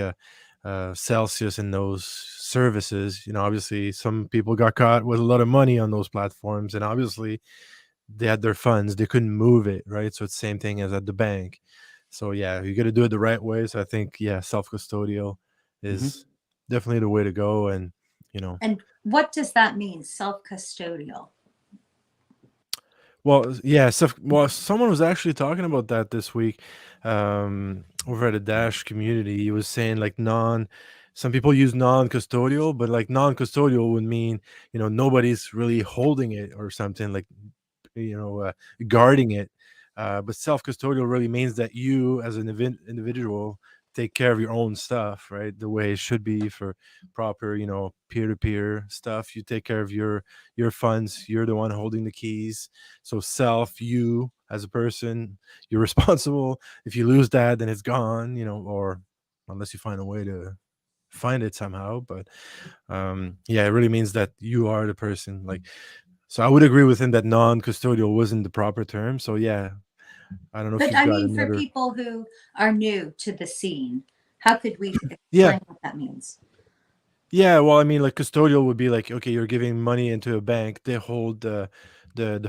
Celsius and those services. You know, obviously some people got caught with a lot of money on those platforms, and obviously they had their funds, they couldn't move it, right? So it's the same thing as at the bank. So yeah, you got to do it the right way. So I think, yeah, self custodial Mhm. is definitely the way to go, and you know. And what does that mean, self-custodial? Well, yeah. So, well, someone was actually talking about that this week, over at the Dash community. He was saying like some people use non-custodial, but like non-custodial would mean, you know, nobody's really holding it or something, like, you know, guarding it. But self-custodial really means that you, as an individual, take care of your own stuff, right? The way it should be for proper, you know, peer-to-peer stuff. You take care of your funds. You're the one holding the keys. So you as a person, you're responsible. If you lose that, then it's gone, you know, or unless you find a way to find it somehow. But yeah, it really means that you are the person. Like, so I would agree with him that non-custodial wasn't the proper term. So yeah, I don't know if But you've I got mean, for another. people who are new to the scene, how could we Yeah. explain what that means? Yeah, well, I mean, like custodial would be like, okay, you're giving money into a bank, they hold the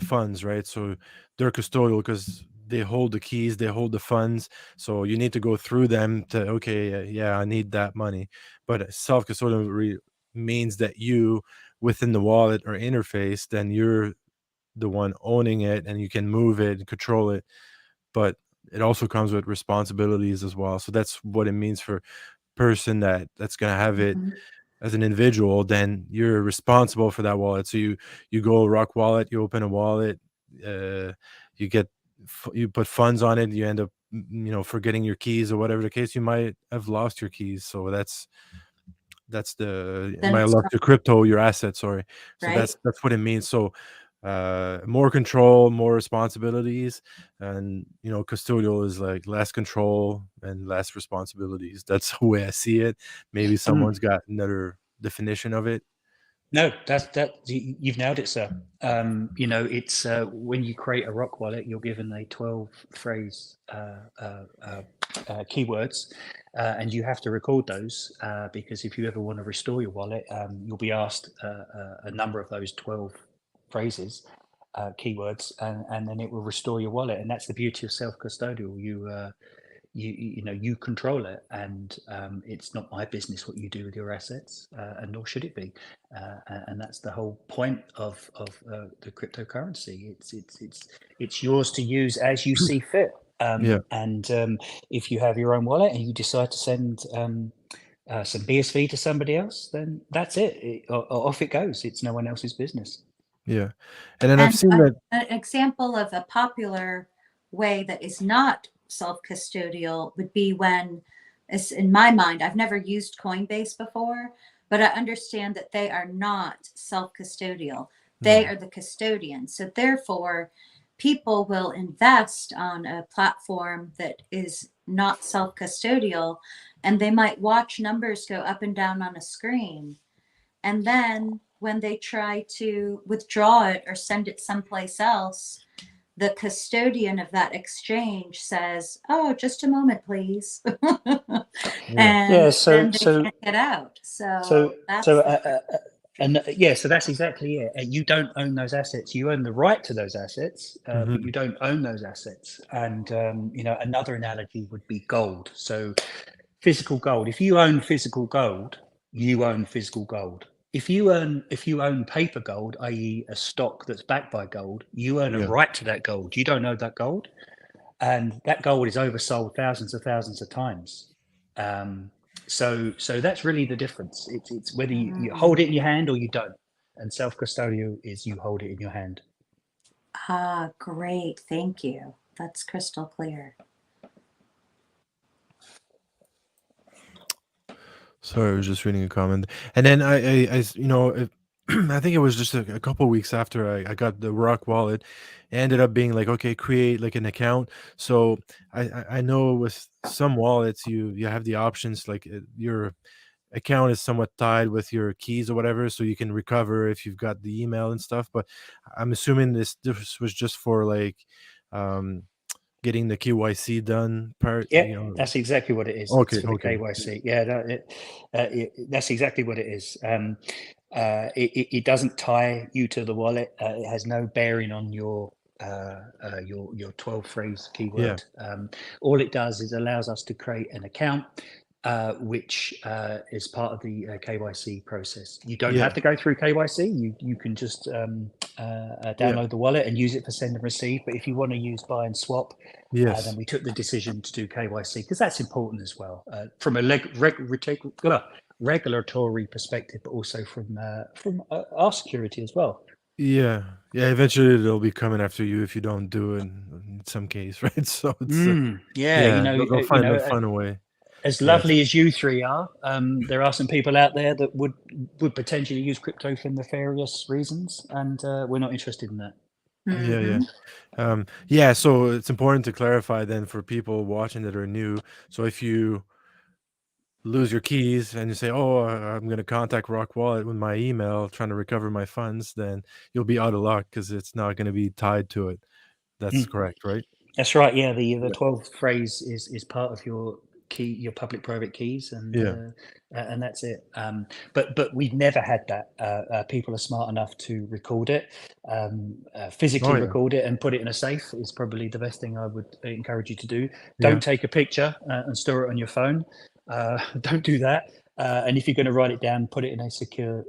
funds, right? So they're custodial because they hold the keys, they hold the funds. So you need to go through them to, okay, yeah, I need that money. But self-custodial means that you, within the wallet or interface, then you're the one owning it and you can move it and control it. But it also comes with responsibilities as well. So that's what it means for person that's going to have it Mhm. as an individual. Then you're responsible for that wallet. So you go RockWallet, you open a wallet, you get you put funds on it, you end up, you know, forgetting your keys or whatever the case. You might have lost your keys. So you Then might have it's lost your crypto, your asset, sorry. So right. that's what it means. So more control, more responsibilities, and you know, custodial is like less control and less responsibilities. That's the way I see it. Maybe someone's got another definition of it. No, you've nailed it, sir. You know, it's when you create a rock wallet, you're given a 12 phrase keywords, and you have to record those because if you ever want to restore your wallet, you'll be asked a number of those 12 phrases, keywords, and then it will restore your wallet. And that's the beauty of self-custodial. You know, you control it, and it's not my business what you do with your assets, and nor should it be. And that's the whole point of the cryptocurrency. It's yours to use as you see fit. Yeah. And if you have your own wallet and you decide to send some BSV to somebody else, then that's it. Off it goes. It's no one else's business. Yeah. And then I've And seen that. an example of a popular way that is not self-custodial would be when, as in my mind, I've never used Coinbase before, but I understand that they are not self-custodial. They No. are the custodian. So therefore, people will invest on a platform that is not self-custodial, and they might watch numbers go up and down on a screen. And then when they try to withdraw it or send it someplace else, the custodian of that exchange says, "Oh, just a moment, please." Yeah. Yeah. And then they can't get out. So So that's so the And so that's exactly it. You don't own those assets. You own the right to those assets, but you don't own those assets. And another analogy would be gold. So physical gold. If you own physical gold, you own physical gold. If you own paper gold, i.e., a stock that's backed by gold, you own a right to that gold. You don't own that gold, and that gold is oversold thousands of times. So that's really the difference. It's whether you hold it in your hand or you don't. And self-custodial is you hold it in your hand. Ah, great. Thank you. That's crystal clear. Sorry, I was just reading a comment, and then I I think it was just a couple weeks after I got the Rock wallet, it ended up being like, okay, create like an account. So I know with some wallets you have the options like your account is somewhat tied with your keys or whatever, so you can recover if you've got the email and stuff. But I'm assuming this was just for like getting the KYC done part. Yeah, that's exactly what it is. Okay, it's for the KYC. Yeah, that's exactly what it is. It doesn't tie you to the wallet. It has no bearing on your 12 phrase keyword. All it does is allows us to create an account, which is part of the KYC process. You don't have to go through KYC. You can just download the wallet and use it for send and receive. But if you want to use buy and swap, then we took the decision to do KYC because that's important as well from a regulatory perspective, but also from our security as well. Yeah. Eventually, they'll be coming after you if you don't do it in some case, right? So it's they'll find a way. As lovely as you three are, there are some people out there that would potentially use crypto for nefarious reasons, and we're not interested in that. So it's important to clarify then for people watching that are new. So if you lose your keys and you say, oh, I'm going to contact RockWallet with my email trying to recover my funds, then you'll be out of luck because it's not going to be tied to it. That's correct, right? That's right. Yeah, the 12 phrase is part of your key, your public private keys, and that's it. But we've never had that. People are smart enough to record it, physically record it and put it in a safe is probably the best thing I would encourage you to do. Don't take a picture and store it on your phone. Don't do that. And if you're going to write it down, put it in a secure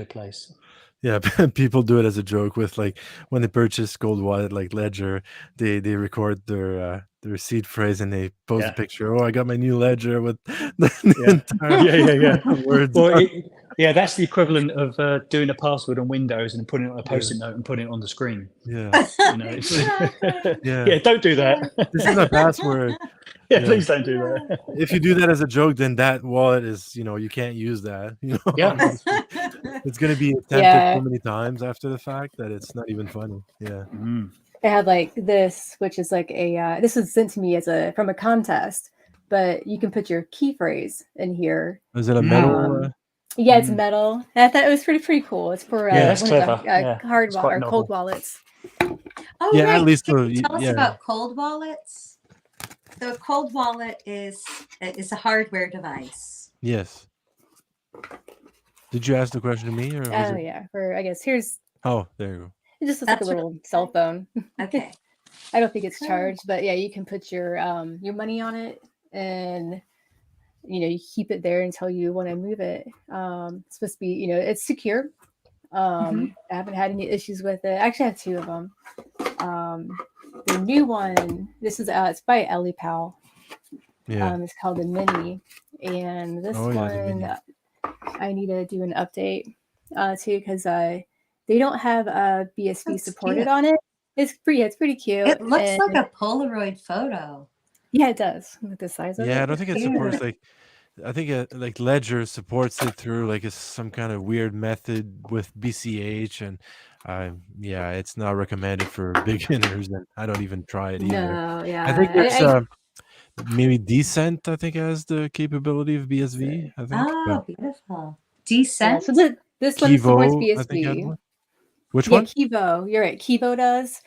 place. Yeah, people do it as a joke with like when they purchase gold wallet like Ledger, they record their seed phrase and they post a picture. Oh, I got my new Ledger with the entire words. Well, that's the equivalent of doing a password on Windows and putting it on a post-it note and putting it on the screen. Yeah, don't do that. This is a password. Please don't do that. If you do that as a joke, then that wallet is, you can't use that. It's going to be attempted so many times after the fact that it's not even funny. Yeah. I had like this, which is like this was sent to me from a contest, but you can put your key phrase in here. Is it a metal? It's metal. I thought it was pretty cool. It's for that's clever. Hard wallet or cold wallets. Oh, yeah, right. At least Can you tell us about cold wallets? So a cold wallet is a hardware device. Yes. Did you ask the question to me? Or I guess here's. Oh, there you go. It just looks like a little cell phone. Okay. I don't think it's charged, but you can put your money on it, and you keep it there until you want to move it. It's supposed to be, it's secure. I haven't had any issues with it. I actually have two of them. The new one, this is it's by Ellie Powell. It's called the Mini, and this one I need to do an update too because they don't have BSV supported on it. It's pretty cute. It looks like a Polaroid photo. Yeah, it does with the size of it. Yeah, I don't think it supports I think like Ledger supports it through like some kind of weird method with BCH, and it's not recommended for beginners, and I don't even try it either. No, I think there's maybe Decent. I think has the capability of BSV. I think. Oh, beautiful. Decent. So this one supports BSV. I think which one? one? Kivo. You're right. Kivo does.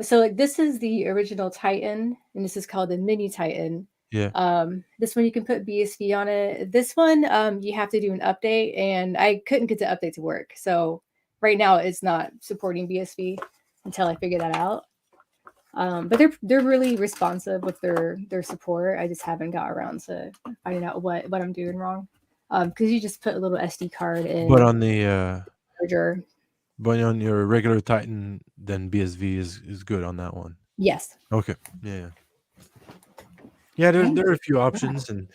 So like this is the original Titan, and this is called the Mini Titan. Yeah. This one you can put BSV on it. This one you have to do an update, and I couldn't get the update to work. So right now it's not supporting BSV until I figure that out. But they're really responsive with their support. I just haven't got around to finding out what I'm doing wrong. Because you just put a little SD card in But on the charger. but on your regular Titan, then BSV is good on that one. Yes. Okay. Yeah. Yeah, there are a few options, and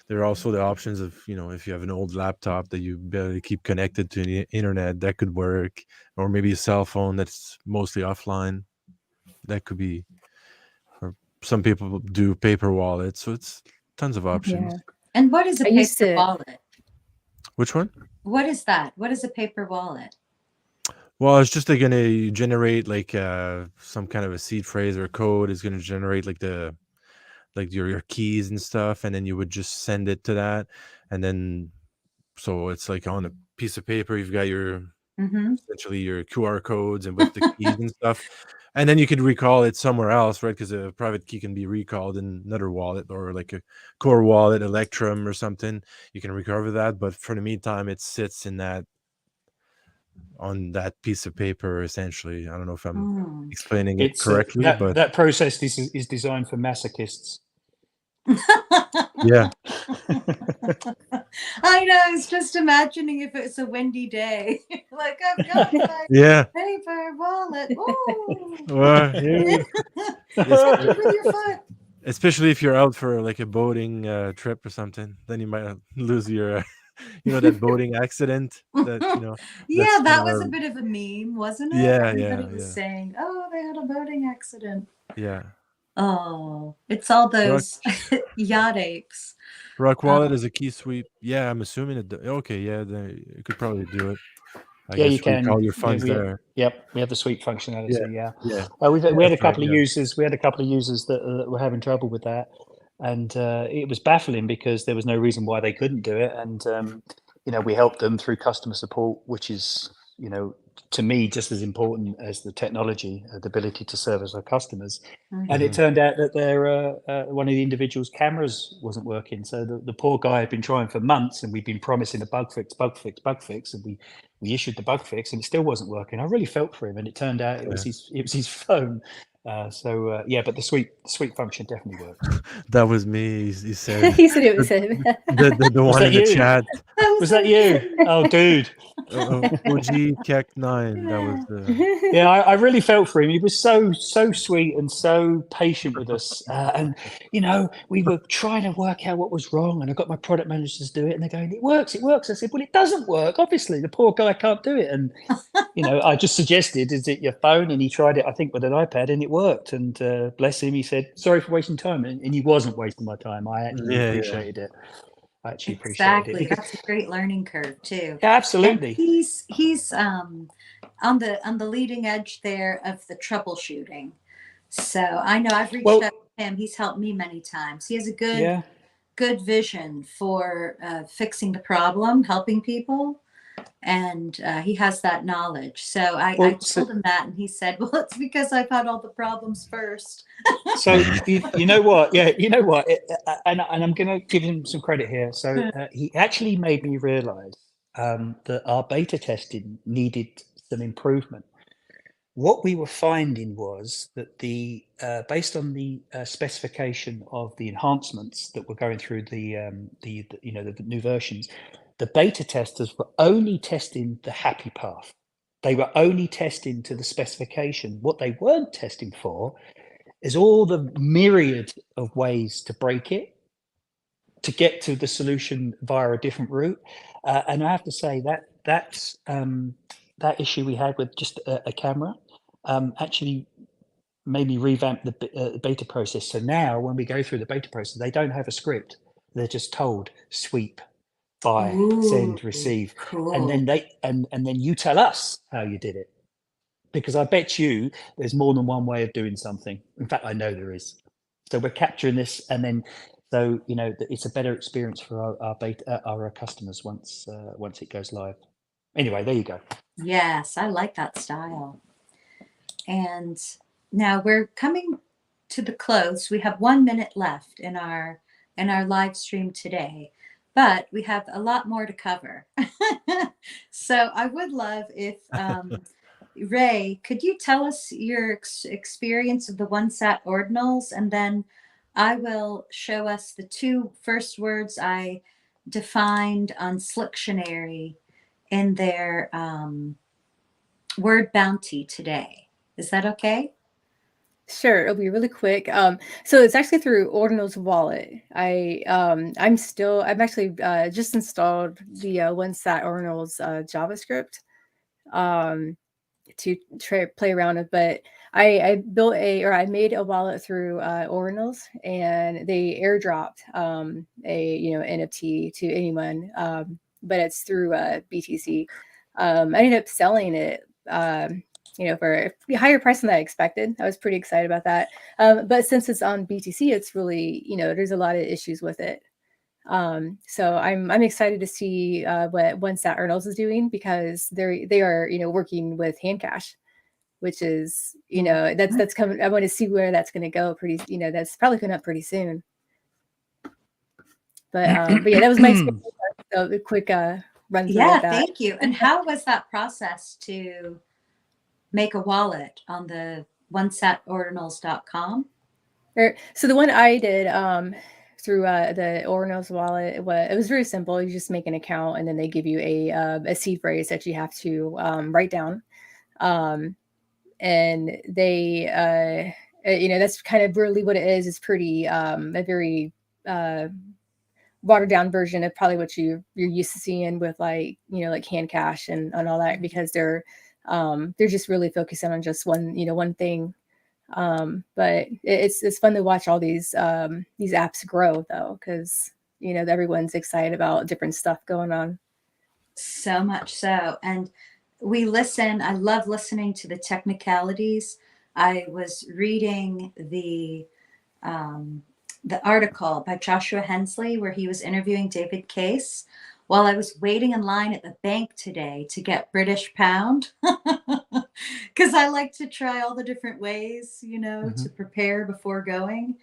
there are also the options of, if you have an old laptop that you barely keep connected to the internet, that could work, or maybe a cell phone that's mostly offline. That could be, or some people do paper wallets, so it's tons of options. Yeah. And what is a I used paper to- wallet? Which one? What is that? What is a paper wallet? Well, it's just going to generate like some kind of a seed phrase or code. Is going to generate like your keys and stuff, and then you would just send it to that, and then so it's like on a piece of paper you've got your essentially your QR codes and with the keys and stuff, and then you could recall it somewhere else, right? Because a private key can be recalled in another wallet, or like a core wallet, Electrum or something. You can recover that, but for the meantime it sits in that on that piece of paper essentially. I don't know if I'm explaining it correctly, but that process is designed for masochists. yeah. I know. I was just imagining if it's a windy day, like I've got my Yeah. paper wallet. Ooh. Well, yeah. With your foot. Especially if you're out for like a boating trip or something, then you might lose your, that boating accident. That Yeah, that was a a bit of a meme, wasn't it? Yeah, Everybody was saying, "Oh, they had a boating accident." Yeah. Oh, it's all those yacht apes. RockWallet is a key sweep. Yeah, I'm assuming it. Okay, yeah, you could probably do it. I Yeah, guess you can. recall your funds there. Yep, we have the sweep functionality. Yeah. We had a couple right, of users. We had a couple of users that were having trouble with that, and it was baffling because there was no reason why they couldn't do it. And we helped them through customer support, which is to me just as important as the technology, the ability to service our customers. And it turned out that one of the individuals' cameras wasn't working. So the poor guy had been trying for months, and we'd been promising a bug fix, and we issued the bug fix, and it still wasn't working. I really felt for him, and it turned out it was his phone. But the sweep function definitely works. That was me. He said. He said it was him. The one in the chat. Was that you? Oh, dude. OG Keck 9. That was. Yeah, I really felt for him. He was so sweet and so patient with us. And we were trying to work out what was wrong, and I got my product managers to do it, and they're going, "It works." I said, "Well, it doesn't work. Obviously, the poor guy can't do it." And I just suggested, "Is it your phone?" And he tried it, I think, with an iPad, and it worked. And bless him, he said, "Sorry for wasting time," and he wasn't wasting my time. I actually appreciated it. Exactly. That's a great learning curve too. Yeah, absolutely. And he's on the leading edge there of the troubleshooting. So I know I've reached out to him. He's helped me many times. He has a good vision for fixing the problem, helping people, and he has that knowage. So I told him that, and he said, "Well, it's because I've had all the problems first." So you know what? Yeah, you know what? And I'm going to give him some credit here. So he actually made me realize that our beta testing needed some improvement. What we were finding was that based on the specification of the enhancements that were going through the new versions, the beta testers were only testing the happy path. They were only testing to the specification. What they weren't testing for is all the myriad of ways to break it, to get to the solution via a different route. And I have to say that issue we had with just a camera actually made me revamp the beta process. So now when we go through the beta process, they don't have a script. They're just told sweep, buy, send, receive. Cool. And then you tell us how you did it. Because I bet you there's more than one way of doing something. In fact, I know there is. So we're capturing this, and then it's a better experience for our customers once it goes live. Anyway, there you go. Yes, I like that style. And now we're coming to the close. We have 1 minute left in our in our live stream today, but we have a lot more to cover. So I would love if Ray, could you tell us your experience of the one-sat ordinals, and then I will show us the two first words I defined on SLictionary in their word bounty today. Is that okay? Sure, it'll be really quick. So it's actually through Ordinal's wallet. I've actually just installed the one-sat Ordinal's JavaScript to play around with, but I made a wallet through Ordinals, and they airdropped a NFT to anyone, but it's through BTC. I ended up selling it for a higher price than I expected. I was pretty excited about that. But since it's on BTC, it's really, there's a lot of issues with it. So I'm excited to see what one-sat Ordinals is doing, because they are working with Handcash, which is that's coming. I want to see where that's going to go. That's probably coming up pretty soon. But yeah, that was my experience. So a quick run through. Yeah, of that. thank you. And how was that process to make a wallet on the onesatordinals.com? So the one I did through the Ordinals wallet, it was very simple. You just make an account, and then they give you a seed phrase that you have to write down. And they, that's kind of really what it is. It's pretty a very watered down version of probably what you're used to seeing with like Handcash and all that, because they're just really focusing on just one thing. But it's fun to watch all these apps grow, though, because everyone's excited about different stuff going on. So much so. And I love listening to the technicalities. I was reading the article by Joshua Hensley where he was interviewing David Case while I was waiting in line at the bank today to get British pound, because I like to try all the different ways, to prepare before going.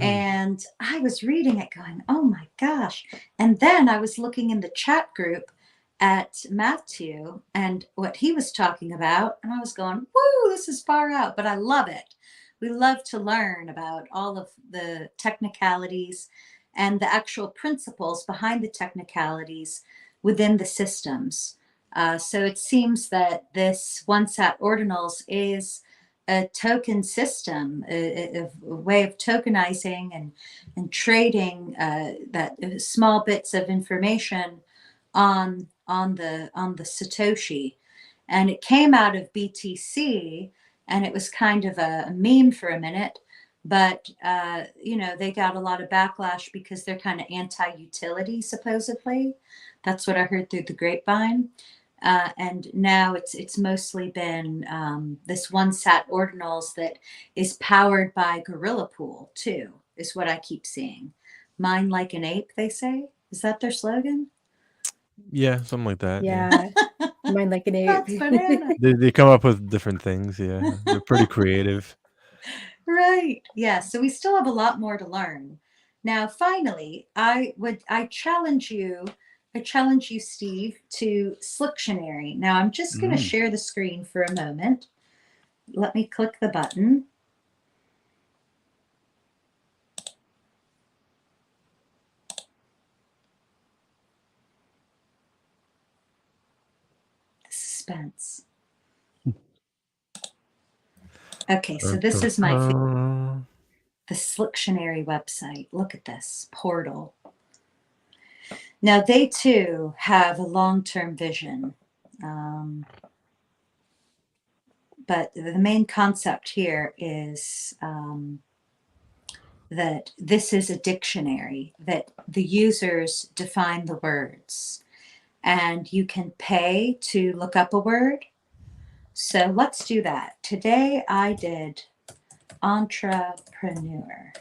And I was reading it going, oh my gosh. And then I was looking in the chat group at Matthew and what he was talking about, and I was going, woo, this is far out, but I love it. We love to learn about all of the technicalities and the actual principles behind the technicalities within the systems. So it seems that this one-sat ordinals is a token system, a way of tokenizing and trading that small bits of information on the Satoshi. And it came out of BTC, and it was kind of a meme for a minute, but they got a lot of backlash because they're kind of anti-utility, supposedly. That's what I heard through the grapevine. And now it's mostly been this one-sat ordinals that is powered by Gorilla Pool too, is what I keep seeing. Mine like an ape, they say. Is that their slogan? Yeah, something like that. Yeah. Mine like an ape. That's banana. They come up with different things. Yeah, they're pretty creative. Right. Yeah. So we still have a lot more to learn. Now, finally, I challenge you, Steve, to SLictionary. Now, I'm just going to share the screen for a moment. Let me click the button. Suspense. Okay, so this is my the SLictionary website. Look at this portal. Now, they too have a long-term vision. But the main concept here is that this is a dictionary, that the users define the words, and you can pay to look up a word. So let's do that. Today I did entrepreneur.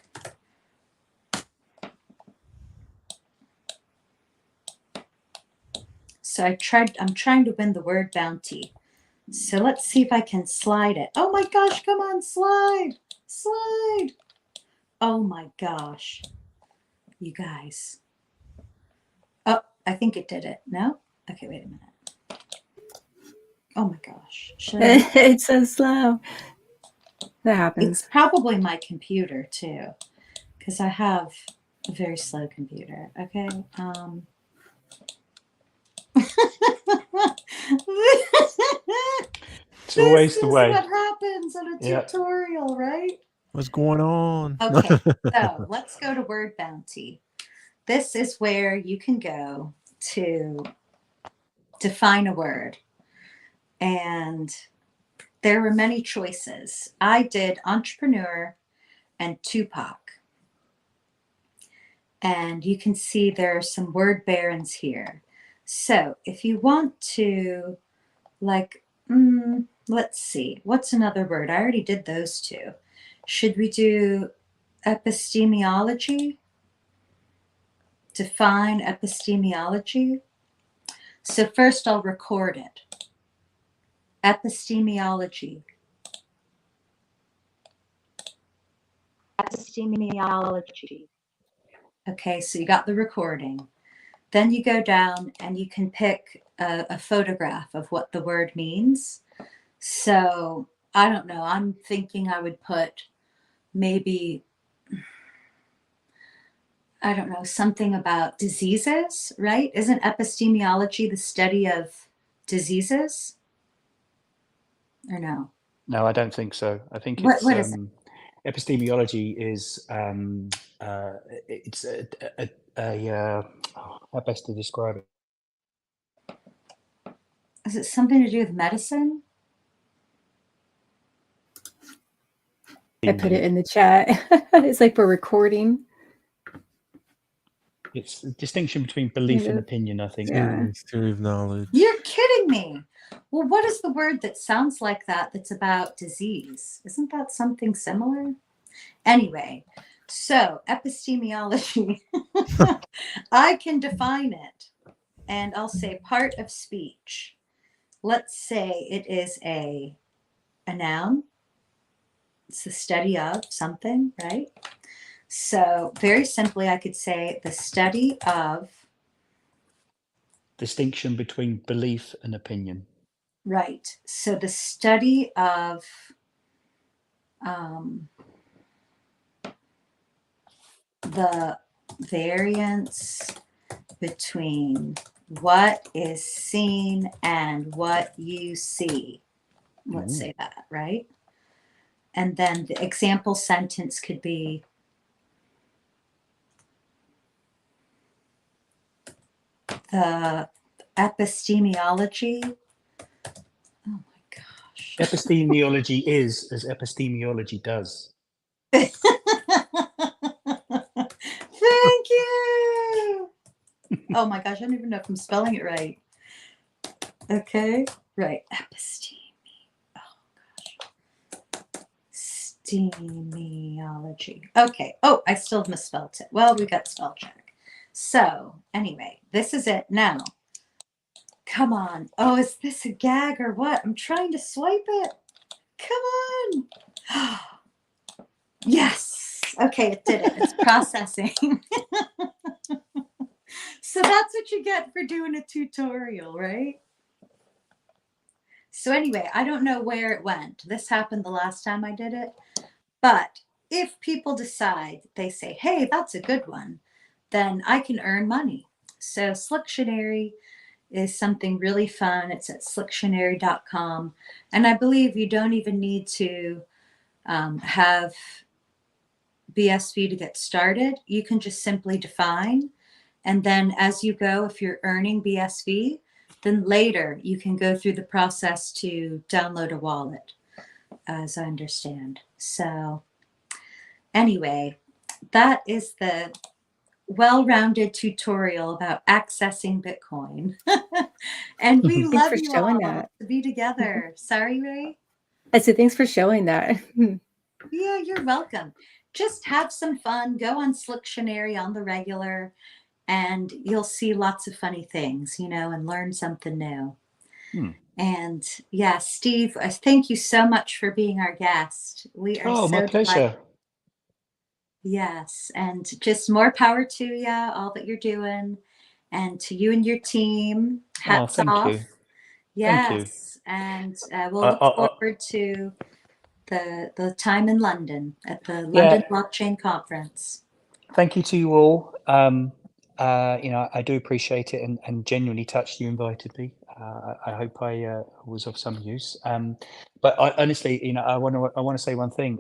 So I'm trying to win the word bounty. So let's see if I can slide it. Oh my gosh, come on, slide. Oh my gosh. you guys. Oh, I think it did it. No? Okay, wait a minute. Oh my gosh. It's so slow. That happens. It's probably my computer too, because I have a very slow computer. Okay. It's always This the is way. what happens on a Yeah. tutorial, right? What's going on? Okay, so let's go to Word Bounty. This is where you can go to define a word. And there were many choices. I did entrepreneur and Tupac. And you can see there are some word barons here. So if you want to, like, let's see, what's another word? I already did those two. Should we do epistemology? Define epistemology. So first I'll record it. Epistemology. Epistemology. Okay, so you got the recording. Then you go down and you can pick a photograph of what the word means. So I don't know. I'm thinking I would put maybe, I don't know, something about diseases, right? Isn't epistemology the study of diseases? Or no? No, I don't think so. I think What it's is it? epistemology is it's how best to describe it? Is it something to do with medicine? I put it in the chat. It's like for recording. It's the distinction between belief and opinion, I think. Yeah. Theory of knowledge. You're kidding me. Well, what is the word that sounds like that that's about disease? Isn't that something similar? Anyway, so epistemology, I can define it and I'll say part of speech. Let's say it is a noun. It's the study of something, right? So very simply, I could say the study of. Distinction between belief and opinion. Right. So the study of the variance between what is seen and what you see. Let's say that, right? And then the example sentence could be, the epistemology. Oh my gosh. Epistemology is as epistemology does. Thank you. Oh my gosh, I don't even know if I'm spelling it right. Okay, right. Epistemology. Okay. Oh, I still misspelled it. Well, we got spell check. So anyway, this is it now. Come on. Oh, is this a gag or what? I'm trying to swipe it. Come on. Yes. Okay, it did it. It's processing. So that's what you get for doing a tutorial, right? So anyway, I don't know where it went. This happened the last time I did it. But if people decide, they say, hey, that's a good one, then I can earn money. So SLictionary is something really fun. It's at SLictionary.com. And I believe you don't even need to have BSV to get started. You can just simply define. And then as you go, if you're earning BSV, then later you can go through the process to download a wallet, as I understand. So anyway, that is the well-rounded tutorial about accessing Bitcoin. And we Thanks love for you showing all that. to be together. Sorry, Ray? I said, thanks for showing that. Yeah, you're welcome. Just have some fun. Go on SLictionary on the regular, and you'll see lots of funny things, you know, and learn something new. And yeah, Steve, thank you so much for being our guest. We are Oh, my so pleasure. Yes, and just more power to you, all that you're doing, and to you and your team. Oh, Hats thank off. you. Thank you. Yes, and I, we'll look I, forward to the time in London at the yeah, London Blockchain Conference. thank you to you all. I do appreciate it and genuinely touched you invited me. I hope I was of some use. But I honestly, I want to say one thing.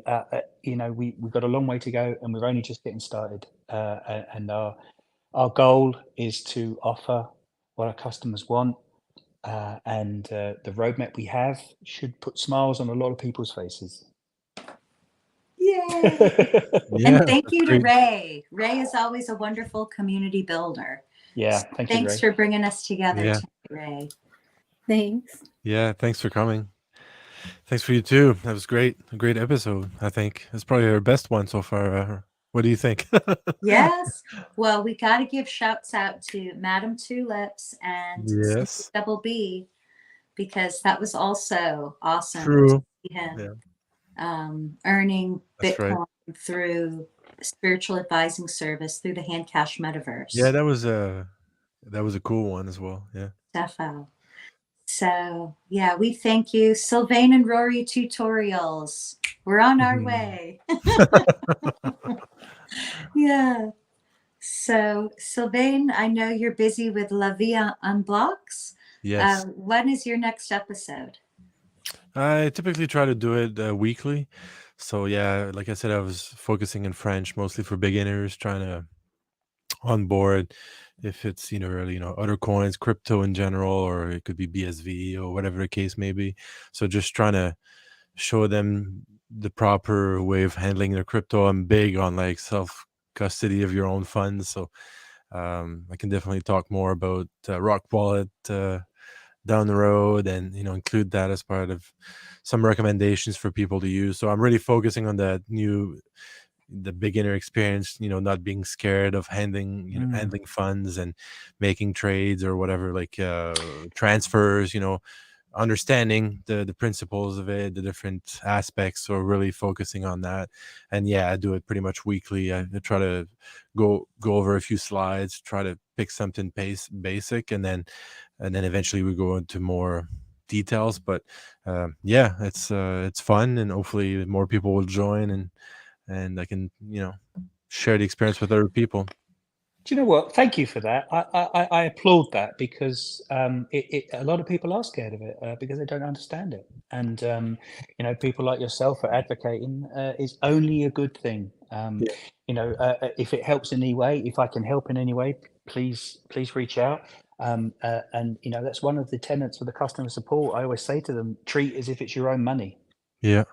We've got a long way to go, and we're only just getting started. And our goal is to offer what our customers want, and the roadmap we have should put smiles on a lot of people's faces. Yay! Yeah, And thank that's you to great. Ray. Ray is always a wonderful community builder. Yeah, So thank you, thanks Ray. for bringing us together Yeah. tonight, Ray. Thanks. Yeah, thanks for coming. Thanks for you too. That was great. A great episode, I think. It's probably our best one so far. What do you think? Yes. Well, we got to give shouts out to Madam Tulips and Yes. Double B, because that was also awesome to True. see him Yeah. earning That's right. Bitcoin through spiritual advising service through the Handcash metaverse. Yeah, that was a cool one as well. Yeah. Defo. So yeah, we thank you, Sylvain and Rory tutorials. We're on our Mhm. way. Yeah. So Sylvain, I know you're busy with La Vie Unblocks. Yes. When is your next episode? I typically try to do it weekly. So yeah, like I said, I was focusing in French mostly for beginners, trying to onboard if it's other coins, crypto in general, or it could be BSV or whatever the case may be. So just trying to show them the proper way of handling their crypto. I'm big on like self custody of your own funds, so I can definitely talk more about RockWallet down the road, and include that as part of some recommendations for people to use. So I'm really focusing on the beginner experience, not being scared of handling funds and making trades or whatever, like transfers, understanding the principles of it, the different aspects. So really focusing on that. And yeah, I do it pretty much weekly. I try to go over a few slides, try to pick something basic, and then eventually we go into more details. But yeah, it's fun, and hopefully more people will join, and I can share the experience with other people. Do you know what? Thank you for that. I applaud that, because a lot of people are scared of it because they don't understand it. And people like yourself are advocating is only a good thing. Yeah. If it helps in any way, if I can help in any way, please reach out. And that's one of the tenets of the customer support. I always say to them, treat as if it's your own money. Yeah.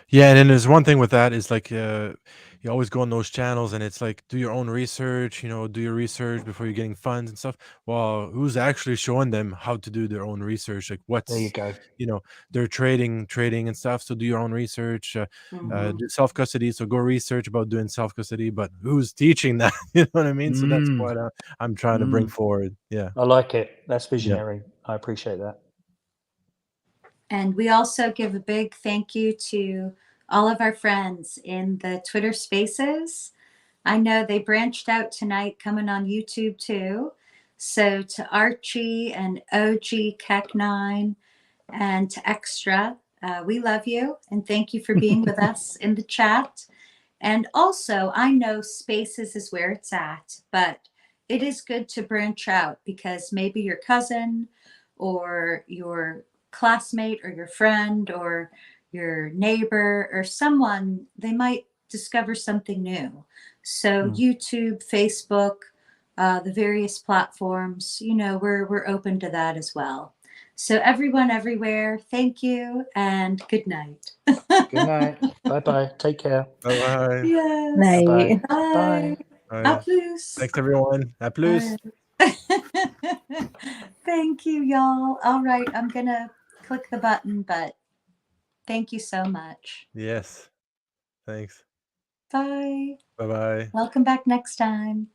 Yeah, and then there's one thing with that is like you always go on those channels and it's like do your own research, do your research before you're getting funds and stuff. Well, who's actually showing them how to do their own research? Like There you what's go. they're trading and stuff. So do your own research. Mhm. Do self custody. So go research about doing self custody. But who's teaching that? You know what I mean? So that's what I'm trying to bring forward. Yeah. I like it. That's Yeah. visionary. I appreciate that. And we also give a big thank you to all of our friends in the Twitter Spaces. I know they branched out tonight, coming on YouTube too. So to Archie and OG Keck9 and to Extra, we love you and thank you for being with us in the chat. And also, I know Spaces is where it's at, but it is good to branch out, because maybe your cousin or your classmate or your friend or your neighbor or someone, they might discover something new. So YouTube, Facebook, the various platforms, we're open to that as well. So everyone everywhere, thank you and good night. Good night. Bye-bye. Take care. Bye-bye. Yes. Bye-bye. Night. Bye. Bye. À plus. Thanks everyone. À plus. Thank you, y'all. All right, I'm gonna click the button, but thank you so much. Yes. Thanks. Bye. Bye-bye. Welcome back next time.